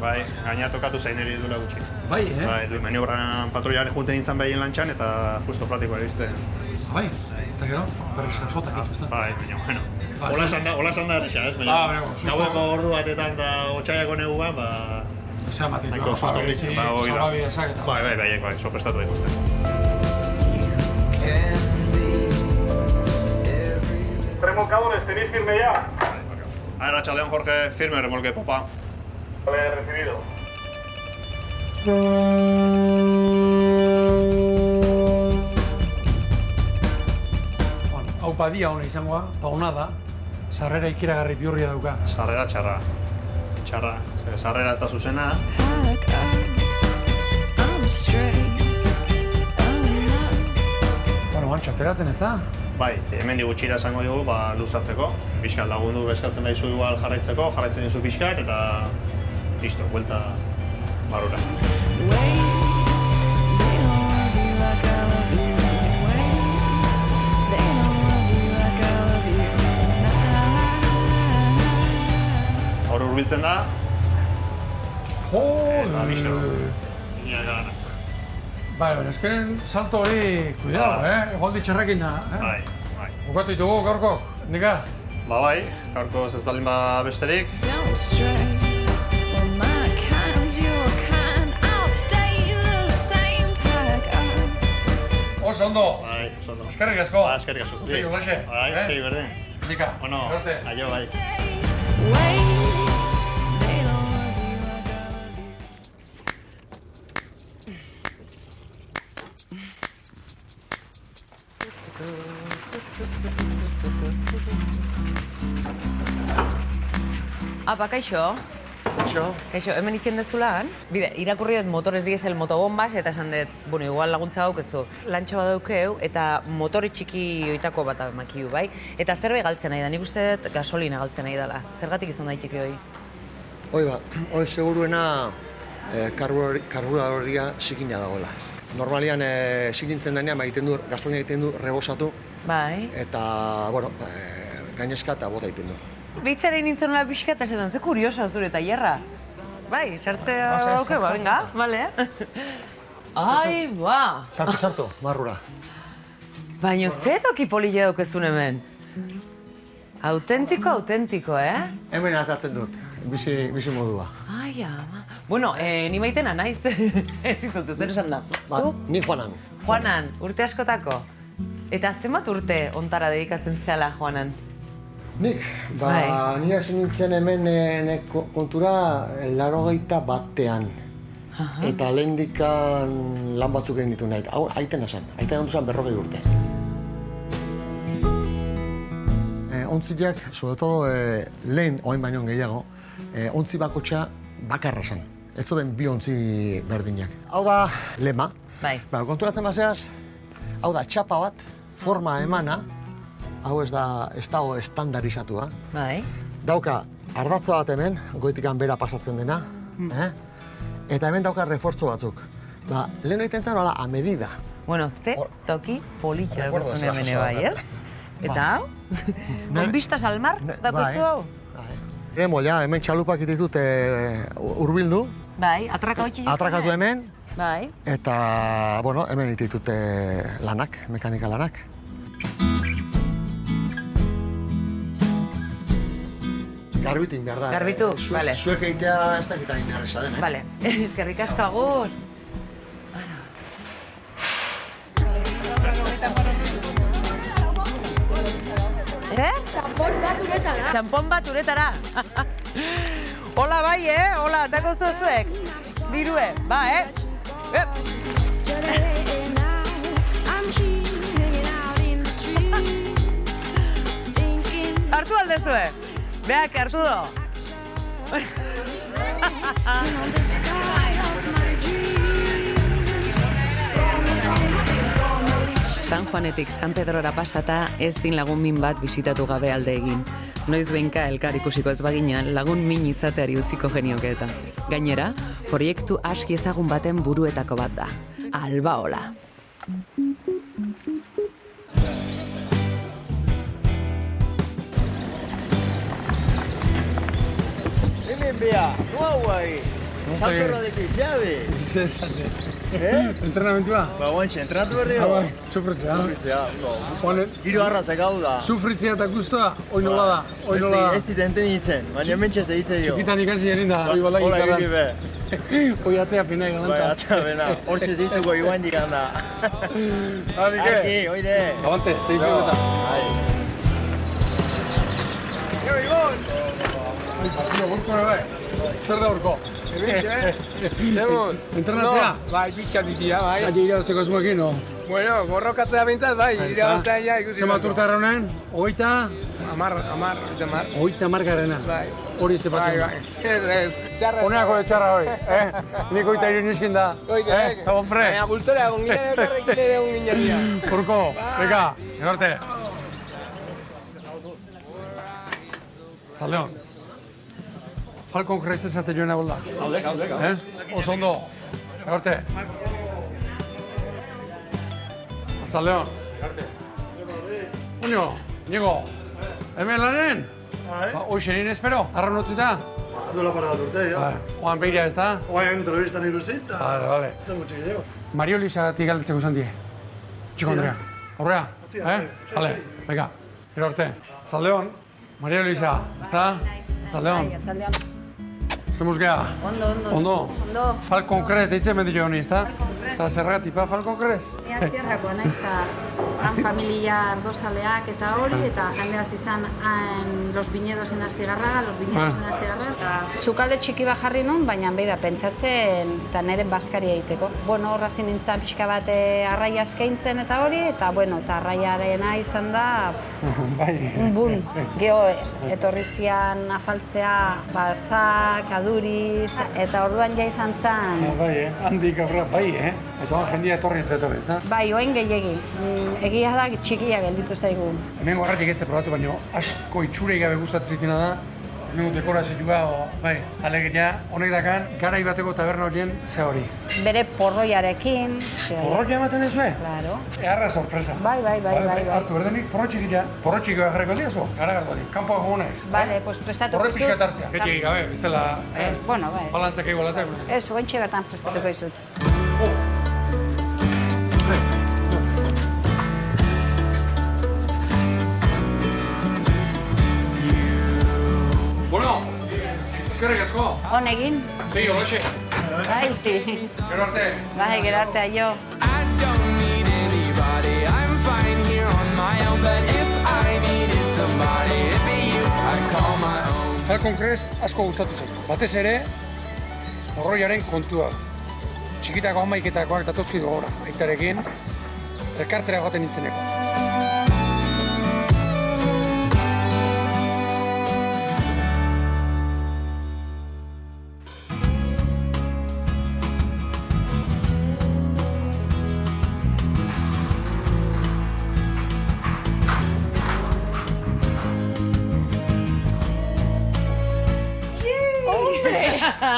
Bai, gaina tokatu zain eri dula gutxi. Bai, Bai, du maniobran patroiare junten nintzen behien lantxan, eta justo praktikoa erizten. Bai, eta gero, berriz jasotak ituzten. Bai, baina, bueno. Hola esan da erresa, ez? Gaueko ordu batetan eta otxaiako neguan, ba... Zer amatik, nahiko susto blitzen, ba, hori da. Bai, soprestatu dituzten. Remolcadores, ¿tenéis firme ya? Arratxaldeon, Jorge, firme remolque, popa. Vale, recibido. Hau padia hona izangoa, pauna da, sarrera ikiragarri bihurria dauka. Sarrera txarra. Txarra. Sarrera ez da zuzena. Bueno, mantxa, ateratzen ez da? Bai, hemen gutxira esango dugu, ba, luzatzeko. Pixkat lagundu beskatzen behizu igual jarraitzen dizu pixkat, eta listo, buelta barura. Hor urbiltzen da. Eta listo. Bai, ezkeren salto hori, cuidado, Egoldi txerrekin da, Bai. Bukatu ditugu gaurkok, nika? Ba bai, gaurko ez baldin ba besterik. ondo. Bai, ondo. Eskerrik asko. Eskerrik asko. Zegi, olaxe. Bai, segi berdin. Nika, Bueno, aio, bai. Apa, kaixo? Kaixo, hemen itxen dezulan. Bide, irakurri dut motores diesel motobombas eta esan dut, bueno, igual laguntza daukezu. Lantxo bat daukeu eta motore txiki oitako bat makiu, bai? Eta zerbait galtzen nahi da, nik uste dut gasolina galtzen nahi dela. Zergatik izan daiteke hori? Hoi ba, hoi seguruena karburadoria zikina dagoela. Normalian zikintzen denean egiten du, gasolina egiten du rebosatu. Bai. Eta, bueno, gainezka eta bota egiten du. Bitzaren nintzen nola pixka eta esaten, ze kuriosa zure tailerra. Bai, sartzea dauke, ba, venga, bale. Ai, ba. Sartu, barrura. Baina ze toki polilla daukezun hemen? Autentiko, Hemen atatzen dut, bizi modua. Ai, ama. Bueno, ni maitena naiz. Ez izut, zer esan da. Zu? Ni Juanan. Juanan, urte askotako. Eta zenbat urte ontara dedikatzen zehala, Juanan? Nik, ni hasi nintzen hemen kontura 81. Eta lehendikan lan batzuk egin ditu nahi. Hau, aiten esan. Aiten handu zen 40 urte. Ontziak, sobre todo, lehen, oain baino gehiago, ontzi bakotxa bakarra zen. Ez zuten bi ontzi berdinak. Hau da lema. Bai. Konturatzen baseaz, hau da txapa bat, forma emana, hau ez dago estandarizatua. Bai. Dauka ardatza bat hemen, goitikan bera pasatzen dena. Eta hemen dauka refortzo batzuk. Lehen egiten zen a medida. Bueno, ze toki politxa daukazun hemen bai, ez? Eta hau? Con vistas al mar daukazu hau? Hemen txalupak ditut hurbildu. Bai, atrakatu hemen. Bai. Eta, bueno, hemen ditut lanak, mekanika lanak. Garbitu behar da. Garbitu, bale. Zuek egitea ez dakita inerreza den, Bale, eskerrik asko agur. Txampon bat uretara. Txampon bat uretara. Hola bai, Hola, dako zuek. Dirue, ba, Hartu aldezue. Beak, hartu do. San Juanetik San Pedrora pasata ezin lagun min bat bisitatu gabe alde egin. Noiz behinka elkar ikusiko ez bagina lagun min izateari utziko genioke eta. Gainera, proiektu aski ezagun baten buruetako bat da. Albaola. Hemen beha, nua guai. San Pedrodeko izabe. Zezate. Entrenamentua? Guantxe, entrenatu berri hau. Sufritzea. Hiru arrazak hau da. Sufritzea eta guztua, hoi nola da. Ez dit enten ditzen, baina mentxe zehitzen jo. Txikitan ikasi jenin da, hoi balai izarran. izarran. Hola egin be. Hoi atzea pena egan Bai, atzea pena. Hortxe zehituko iguan dikan da. Aki, oide. Abante, zeizu eta. Gero, Ibon! Partio, burko bai. Zer da burko? Zemuz? Entrenatzea? Bai, bitxan ditia, bai. Aile irabazteko asmoekin, no? Bueno, borrokatzea bintzat, bai, irabaztea ja ikusi. Zenbat urte honen? Hogeita? Hogeita margarrena. Bai. Hori izte patio. Bai. Ez. Txarra. Honeako de txarra hoi, Nik hogeita iru niskin da. Hogeita, hombre. Baina kultura egon ginen elkarrekin ere egon gineria. Urko, beka, egorte. Zaldeon. Falcon Crest esate joan egon da. Haude. Oso ondo. Egorte. Zaldeon. Uño, Niego. Hemen lanen? Hoxe nien espero, arra notzuta? Dola para bat urte, ja. Oan begira ez da? Oan entrevistan ikusita. Vale. Ez da gutxi gehiago. Mario Lizatik galdetzeko zan die. Txiko Andrea. Aurrea? Vale, venga. Gero arte. Zaldeon. Mario Liza, ez da? Zaldeon. Zemuz geha? Ondo. Falcon Crest deitzen mendik honi, ez da? Eta zergatik, pa, Falko krez? Astiarrakoa naiz, eta han familia ardozaleak eta hori, eta jende hasi izan los viñedos en Astigarraga, eta sukalde txiki bat jarri nun, baina beida pentsatzen eta nire baskaria egiteko. Bueno, horra zinintzen pixka bat arraia eskaintzen eta hori, eta eta arraiarena izan da, un boom. Gero, etorri zian afaltzea, batzak, aduriz, eta orduan ja izan zen. Bai, handik aurra, bai, Eta jendia etorri eta etorri, ez da? Bai, oain gehiegi. Egia da txikia gelditu zaigu. Hemen guarratik ez probatu, baina asko itxurei gabe gustatzen zitena da. Hemen dekorazioa, bai, alegia, honek dakan, garai bateko taberna horien ze hori. Bere porroiarekin. Porroia ematen duzue? Claro. Eharra sorpresa. Bai. Hartu berdenik, porrotxik jarriko diazu, gara kanpoa gogunez. Vale, pues prestatuko Horre pixkat hartzea. Beti gabe, ez dela, bueno, bai. balantzak igualatak. Ez, ointxe bertan prestatuko dizut. Bueno, eskerrik asko. Honegin? Sí, holoxe. Bai. Gero arte. Bai, gero arte, aio. Falcon Crest asko gustatu zen. Batez ere, morroiaren kontua. Txikitako hamaiketakoak datozki gogora. Aitarekin, elkartera joaten nintzeneko.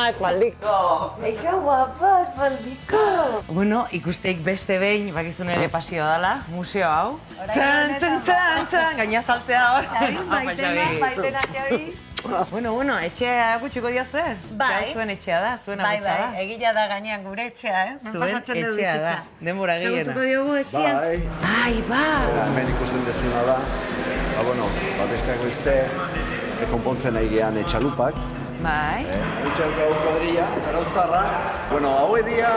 Espaldiko. Eixo guapa, espaldiko. Bueno, ikusteik beste behin, bakizun ere pasio dela, museo hau. Txan, gaina saltzea hor. Xabi, maitena, Xabi. Bueno, etxea gutxiko diazue? Bai. Zuen etxea da, zuen ametsa da. Bai, egila da gainean gure etxea, Zuen etxea da, denbora gehiena. Zagutuko diogu etxea? Ba. Hemen ikusten dezuna da, besteak beste, konpontzen nahi gehan etxalupak. Bai. Etxaluka kuadrilla, Zarauztarra. Hau edia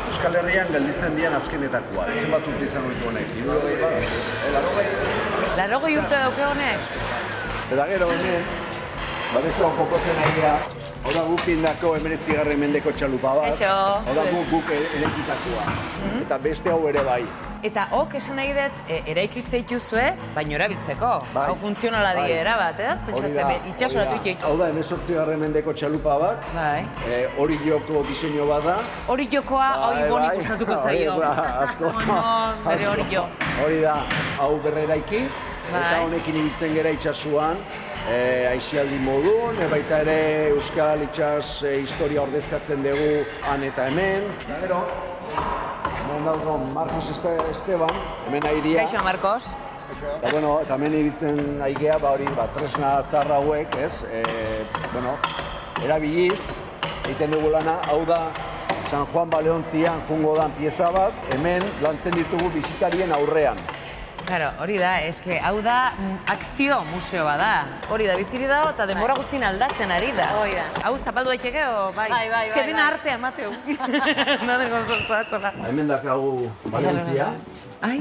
Euskal Herrian gelditzen dian azkenetakoa. Zenbat urte izan ditu honek? 80 urte dauke honek? Eta gero hemen, beste hau konpontzen nahi geha, hau da guk indako 19. mendeko txalupa bat. Hau da guk eraikitakoa. Eta beste hau ere bai. Eta hok esan nahi dut, eraikitze ituzue, baina erabiltzeko. Hau funtzionala diera bat, ez? Pentsatzen, itxasoratu ititu. Hau da, 18. mendeko txalupa bat. Hori joko diseño bat da. Hori jokoa, hori bonik gustatuko zaio. Asko. Bere hori jo. Hori da, hau berreraiki. Eta honekin ibiltzen gera itxasuan. Aixialdi modun, baita ere Euskal Itxas historia ordezkatzen dugu han eta hemen. Hemen dago Marcos Esteban, hemen nahi dia. Kaixo, Marcos. Eta hemen ibiltzen nahi geha, tresna zarra hauek, ez? Erabiliz, egiten dugu lana, hau da San Juan Baleontzian jungo dan pieza bat, hemen lantzen ditugu bisitarien aurrean. Claro, hori da, eske hau da akzio museo bat da. Hori da, biziri dago eta denbora guztien aldatzen ari da. Hori da. Hau zapaldu daiteke o bai? Bai. Eske dena artea emateu. Nade gozozatzela. Hemen dakagu Balontzia. Ai.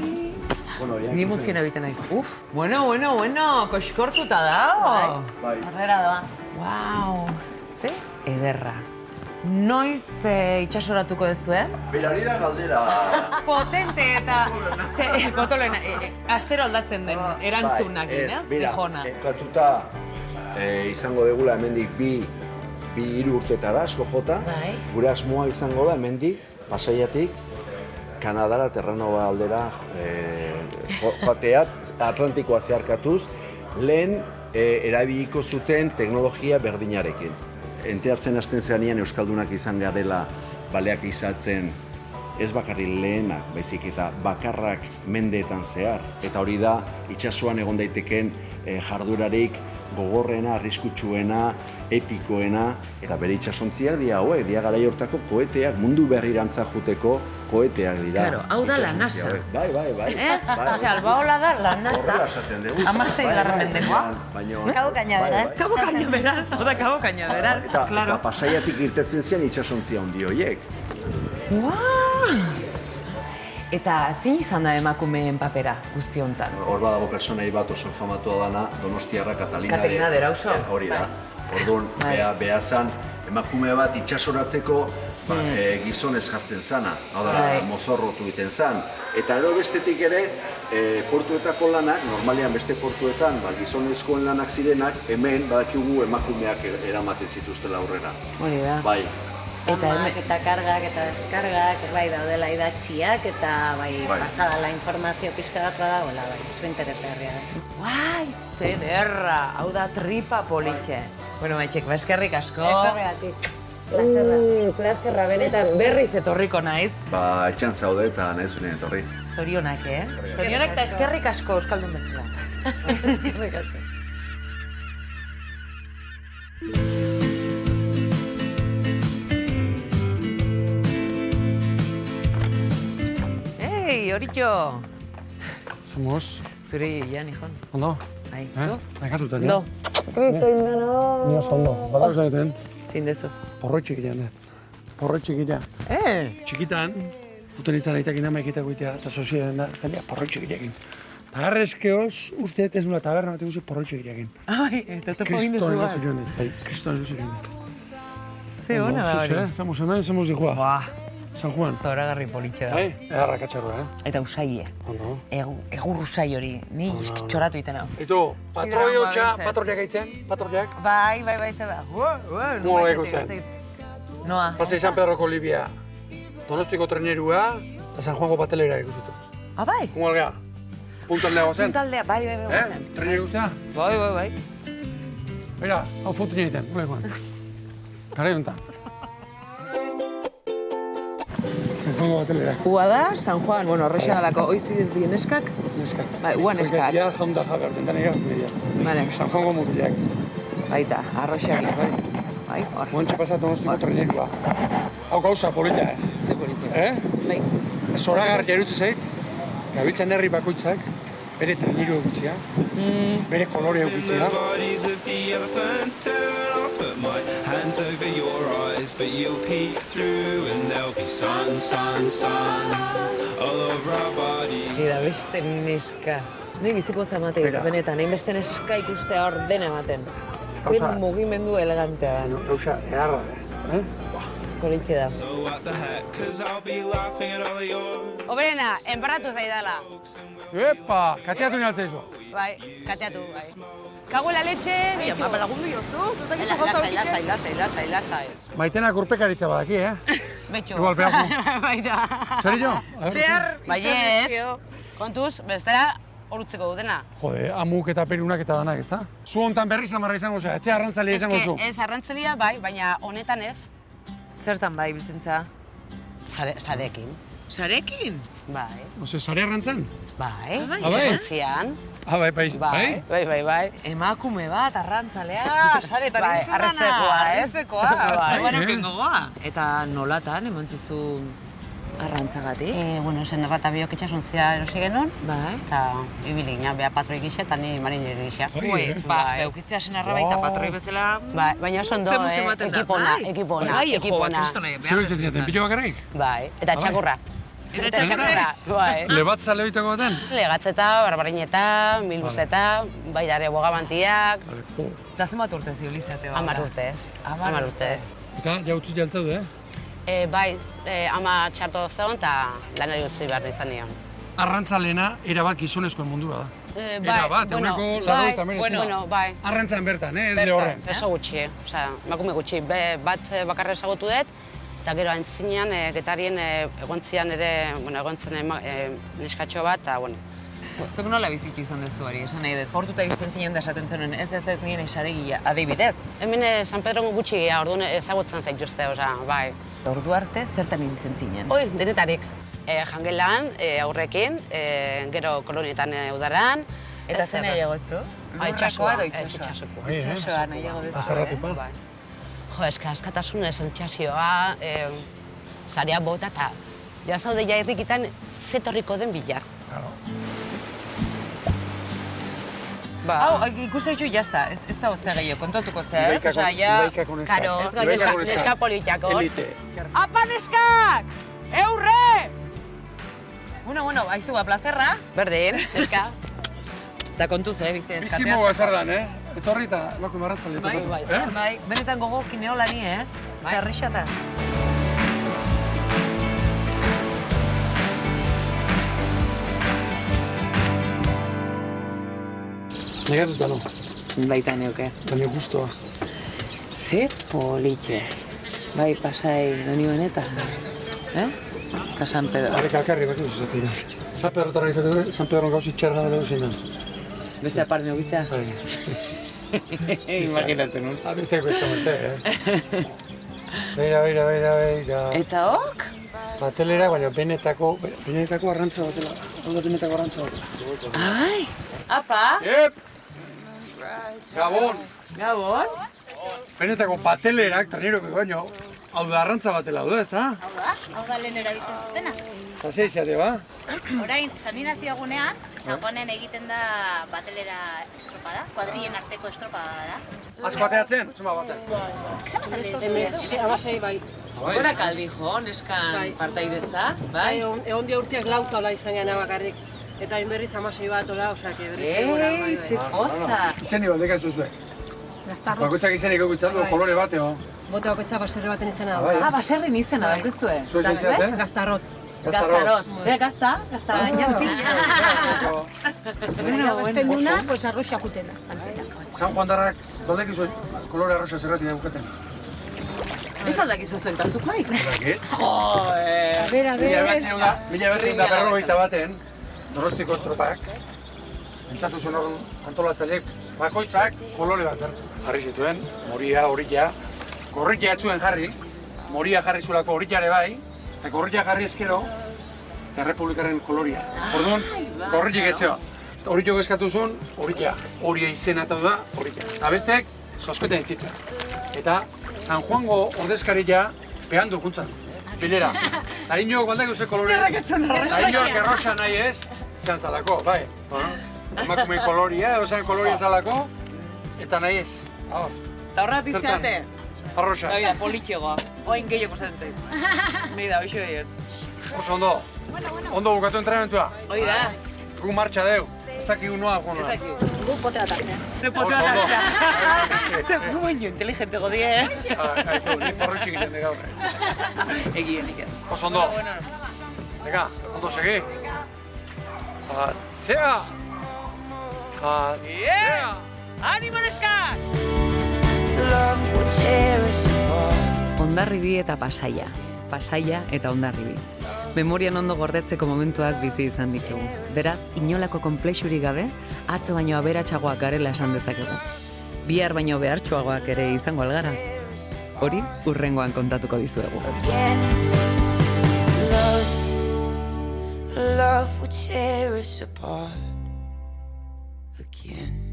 Ni emoziona egiten naiz. Uf. Bueno, koskortuta dago. Bai. Horrela doa. Wow. Ze ederra. Noiz itxasoratuko duzue? Hori da galdera. Potente eta potoloena, astero aldatzen den erantzunak, ez? Dejona. Katuta izango degula hemendik bi hiru urtetara, asko jota. Gure asmoa izango da hemendik, Pasaiatik, Kanadara, Terranova aldera joateat, Atlantikoa zeharkatuz, lehen erabiliko zuten teknologia berdinarekin. Enteatzen hasten zenean Euskaldunak izan garela baleak izatzen ez bakarri lehenak, baizik eta bakarrak mendeetan zehar. Eta hori da, itsasoan egon daiteken jardurarik gogorrena, arriskutsuena, epikoena, eta bere itsasontziak dira hauek, dira garai hortako koeteak, mundu berrirantza juteko koeteak dira. Claro, hau da la NASA. Bai. Ez? Osea, albaola da la NASA. Horrela esaten dugu. 16. mendekoa. Cabo Cañaveral. Cabo Cañaveral, hau da Cabo Cañaveral, claro. Eta Pasaiatik irtetzen zian itsasontzia handi horiek. What? Eta zein izan da emakumeen papera guzti hontan? Hor badago personai bat oso famatua dana, Donostiarra Katalina de Erauso. Hori da. Orduan, bea zan, emakume bat itxasoratzeko gizonez jazten zana, hau da, mozorrotu iten zan. Eta edo bestetik ere, portuetako lanak, normalean beste portuetan, gizonezkoen lanak zirenak, hemen badakigu emakumeak eramaten zituztela aurrera. Hori da. Bai. Eta kargak eta deskargak, bai daudela idatxiak, eta bai pasadala informazio pixka bat badagoela, bai, oso interesgarria da. Guai, zederra, hau da tripa politxe. Bueno, Maitxek, eskerrik asko. Esorregatik. Plazerra, benetan berriz etorriko naiz. Etxan zaude eta nahi zuen etorri. Zorionak, Zorionak eta eskerrik asko, Euskaldun bezala. Eskerrik asko. Hey, Horitxo! Somos? Zure Jan, hijon. Ondo? Bai, zu? Nakatuta, ja? Ondo. Kristo indano! Ni oso ondo. Bada zaiten? Zein dezu? Porroi txikilean dut. Porroi txikilea. Txikitan, uten itzan aitak inamaikitako itea, eta sozioen da, jendea porroi txikileekin. Eta garrezkeoz, uste ez nula taberna bat eguzi porroi txikileekin. Ai, eta topo gindezu bat. Kristoan ez ziren dut. Ze hona da hori. Estamos hemen, somos de Juan. Buah. San Juan. Zoragarri politxe da. Edarra katxarroa, Eta usaie. Ondo. Egur usai hori, ni txoratu iten hau. Eta, patroi hotxa, patroliak aitzen, patroliak. Bai, ze da. Noa ikusten. Noa. Pasei San Pedroko Libia, Donostiko trenerua, eta San Juango patelera ikusitu. Ah, bai? Como algea? Puntaldea gozen. Puntaldea, bai, gozen. Trener guztia? Bai. Mira, hau fotu egiten, gulekoan. Garai honetan. San Juango patelera. Ua da, San Juan, bueno, horrexan alako, oizi dien neskak? Neskak. Bai, ua neskak. Ja, jaunda jabe, hortentan egaz media. Vale. San Juango mutilak. Baita, arroxak. Bai, hor. Guantxe pasatu Donostiko trenerua. Hau gauza polita, Ze polita. Bai. Zoragarria erutze zait, gabiltzan herri bakoitzak, bere traineru egutzea, bere kolore egutzea. Hands over your eyes, but you'll peek through and there'll be sun, sun, sun all over our bodies. Ida, beste neska. Ni biziko zamate, benetan, hainbeste neska ikustea ordena ematen. Zer mugimendu elegantea da. Gauza, eharra, Politxe da. So what the heck, 'cause I'll be laughing at all of your... Oberena, enparratu zaidala. Epa, kateatu ni altzaizu. Bai, kateatu, bai. Kago la leche, bitu. Ama, lagundu jozu. Lasai. Maitenak urpekaritza badaki, Betxo. Igual, pedazo. Baita. Zer jo? Baiet, kontuz, bestera, horutzeko dutena. Jode, amuk eta perunak eta danak, ezta? Zu hontan berri zamarra izango zea, etxe arrantzalia izango zu. Ez arrantzalia, bai, baina honetan ez. Zertan bai, biltzentza? Sarekin. Sarekin? Bai. Ose, sare arrantzan? Bai, bai. itxasontzian. Bai. Emakume bat, arrantzalea, saretan bai, arretzekoa, ez? Arretzekoa, bai. Gogoa. Eta nolatan, eman zizu arrantzagatik? Bueno, zen erratabiok itxasontzia erosi genuen. Bai. Eta ibili gina, beha patroi gisa eta ni marinero gisa. Eukitzea senarra baita patroi bezala... Bai, baina oso ondo, ekipona. Bai, jo bat, kristona. Zer horitzen ziaten, pilo bakarrik? Bai, eta txakurra. Eta txakurra? Bai. Lebatza lehitako baten? Legatzeta, barbarineta, milbuzeta, bai dare bogabantiak. Eta zenbat urte zibilizate bat? 10 urtez. 10 urtez. Eta, jautzu jaltzaude, Bai, ama txarto zegoen eta lanari utzi behar izan nion. Arrantzalena, erabat gizonezkoen mundua da. Erabat, eguneko lagoita meretzen. Bai. Arrantzan bertan, ez lehorren. Oso gutxi, emakume gutxi. Bat bakarra ezagutu dut, eta gero antzinean, getarien egontzian ere, egontzen neskatxo bat, eta, Zuk nola bizitu izan dezu hori, esan nahi dut, portuta izten zinen da esaten zenen, ez nien esaregia, adibidez? Hemen San Pedro gutxi geha, orduan ezagutzen zaituzte, bai. Ordu arte, zertan ibiltzen zinen? Denetarik. Jangelan, aurrekin, gero kolonietan udaran. Eta zen nahiago zu? Itxasoa. Itxasoa nahiago dezu. Azarratupa. Jo, askatasunez, eltsasioa, sarea bota eta jazaude ja irrikitan zetorriko den bilar. Hau, ikuste ditu jazta, ez da oztea gehiago, kontatuko zea, ez? Osa, ja... Karo, neska politiako. Apa, neskak! Eurre! Bueno, aizu, plazerra. Berdin, eska. Eta kontuz, bizi eskateatzeko. Bizimo ezerdan, Etorri eta lako marrantzale. Bai, benetan gogo kineolani, Zerrixata. Negatuta no. Baita neuke. Baina guztua. Ze politxe. Bai, pasai doni benetan. Eta San Pedro. Arek alkarri baki zuzatik. San Pedro tarra izate San Pedro gauzi txerna dela duzen den. Beste apar neugitza? Bai. Imaginatu nun. Beste, Beira. Eta ok? Batelera, baina benetako arrantza batela. Hau da benetako arrantza batela. Ai! Apa! Yep! Gabon! Gabon? Benetako batelerak, trainero baino, hau da arrantza batela du, ezta? Hau da lehen erabiltzen zutena. Eta zeizate, ba? Orain, saninazio egunean, Saponen egiten da batelera estropada, kuadrien arteko estropada da. Asko bateatzen? Zuma batean. Amasei bai. Gorak aldi jo, neskan partaidetza, bai? Egon dia urteak lauta ola izan gana bakarrik. Eta inberriz amasei bat ola, osea, que berriz egora, bai. Ze posta! Izeni baldeka zuzuek. Gaztarroz. Bakoitzak izenik egutzatu, kolore bateo. Bote bakoitza baserri baten izena bai. da. Baserrin izena daukizue. Zuez izate? Gaztarrotz. Gaztarotz. Gazta, gainazki. Bueno, beste duna, pues arroxa kutena. San Juan darrak baldekizu kolore arroxa zerrati daukaten. Ez aldakizu zuen tarzuk maik? Aldakit. Joe! Mila berreunda berrogeita baten, Donostiko estropak, entzatu zuen hor antolatzaileek, bakoitzak kolore bat bertzu. Jarri zituen, moria, horilla, gorrikia etzuen jarri, moria jarri zuelako horillare bai, eta gorrikia jarri eskero, Errepublikaren koloria. Orduan, gorriak etzea. Horillo eskatu zuen, horilla. Horia izenatu da, horilla. Eta bestek, sosketa entzita. Eta San Juango ordezkaria pean dukuntzan. Bilera. Eta inoak baldeko ze kolore. Eta inoak erroxa nahi ez, zean zalako, bai. Emakume koloria, osan koloria zalako, eta nahi ez. Eta horrat izate? Arroxa. Eta politxegoa. Oain gehiago zaten zait. Nahi da, hoxo gehiotz. Oso ondo. Ondo bukatu entrenamentua. Hoi da. Gu martxa deu. Ez dakigu noa gona. Ez dakigu. Gu potera tartzea. Ze potera tartzea. Ze gu baino inteligente godie, Ni porrotxik egiten de gaur. Egienik ez. Oso ondo. Venga, ondo segi. Atzea! Atzea! Animo neskak! Hondarribi eta Pasaia. Pasaia eta Hondarribi. Memorian ondo gordetzeko momentuak bizi izan ditugu. Beraz, inolako konplexurik gabe, atzo baino aberatsagoak garela esan dezakegu. Bihar baino behartsuagoak ere izango algara. Hori, hurrengoan kontatuko dizuegu. Love would tear us apart again.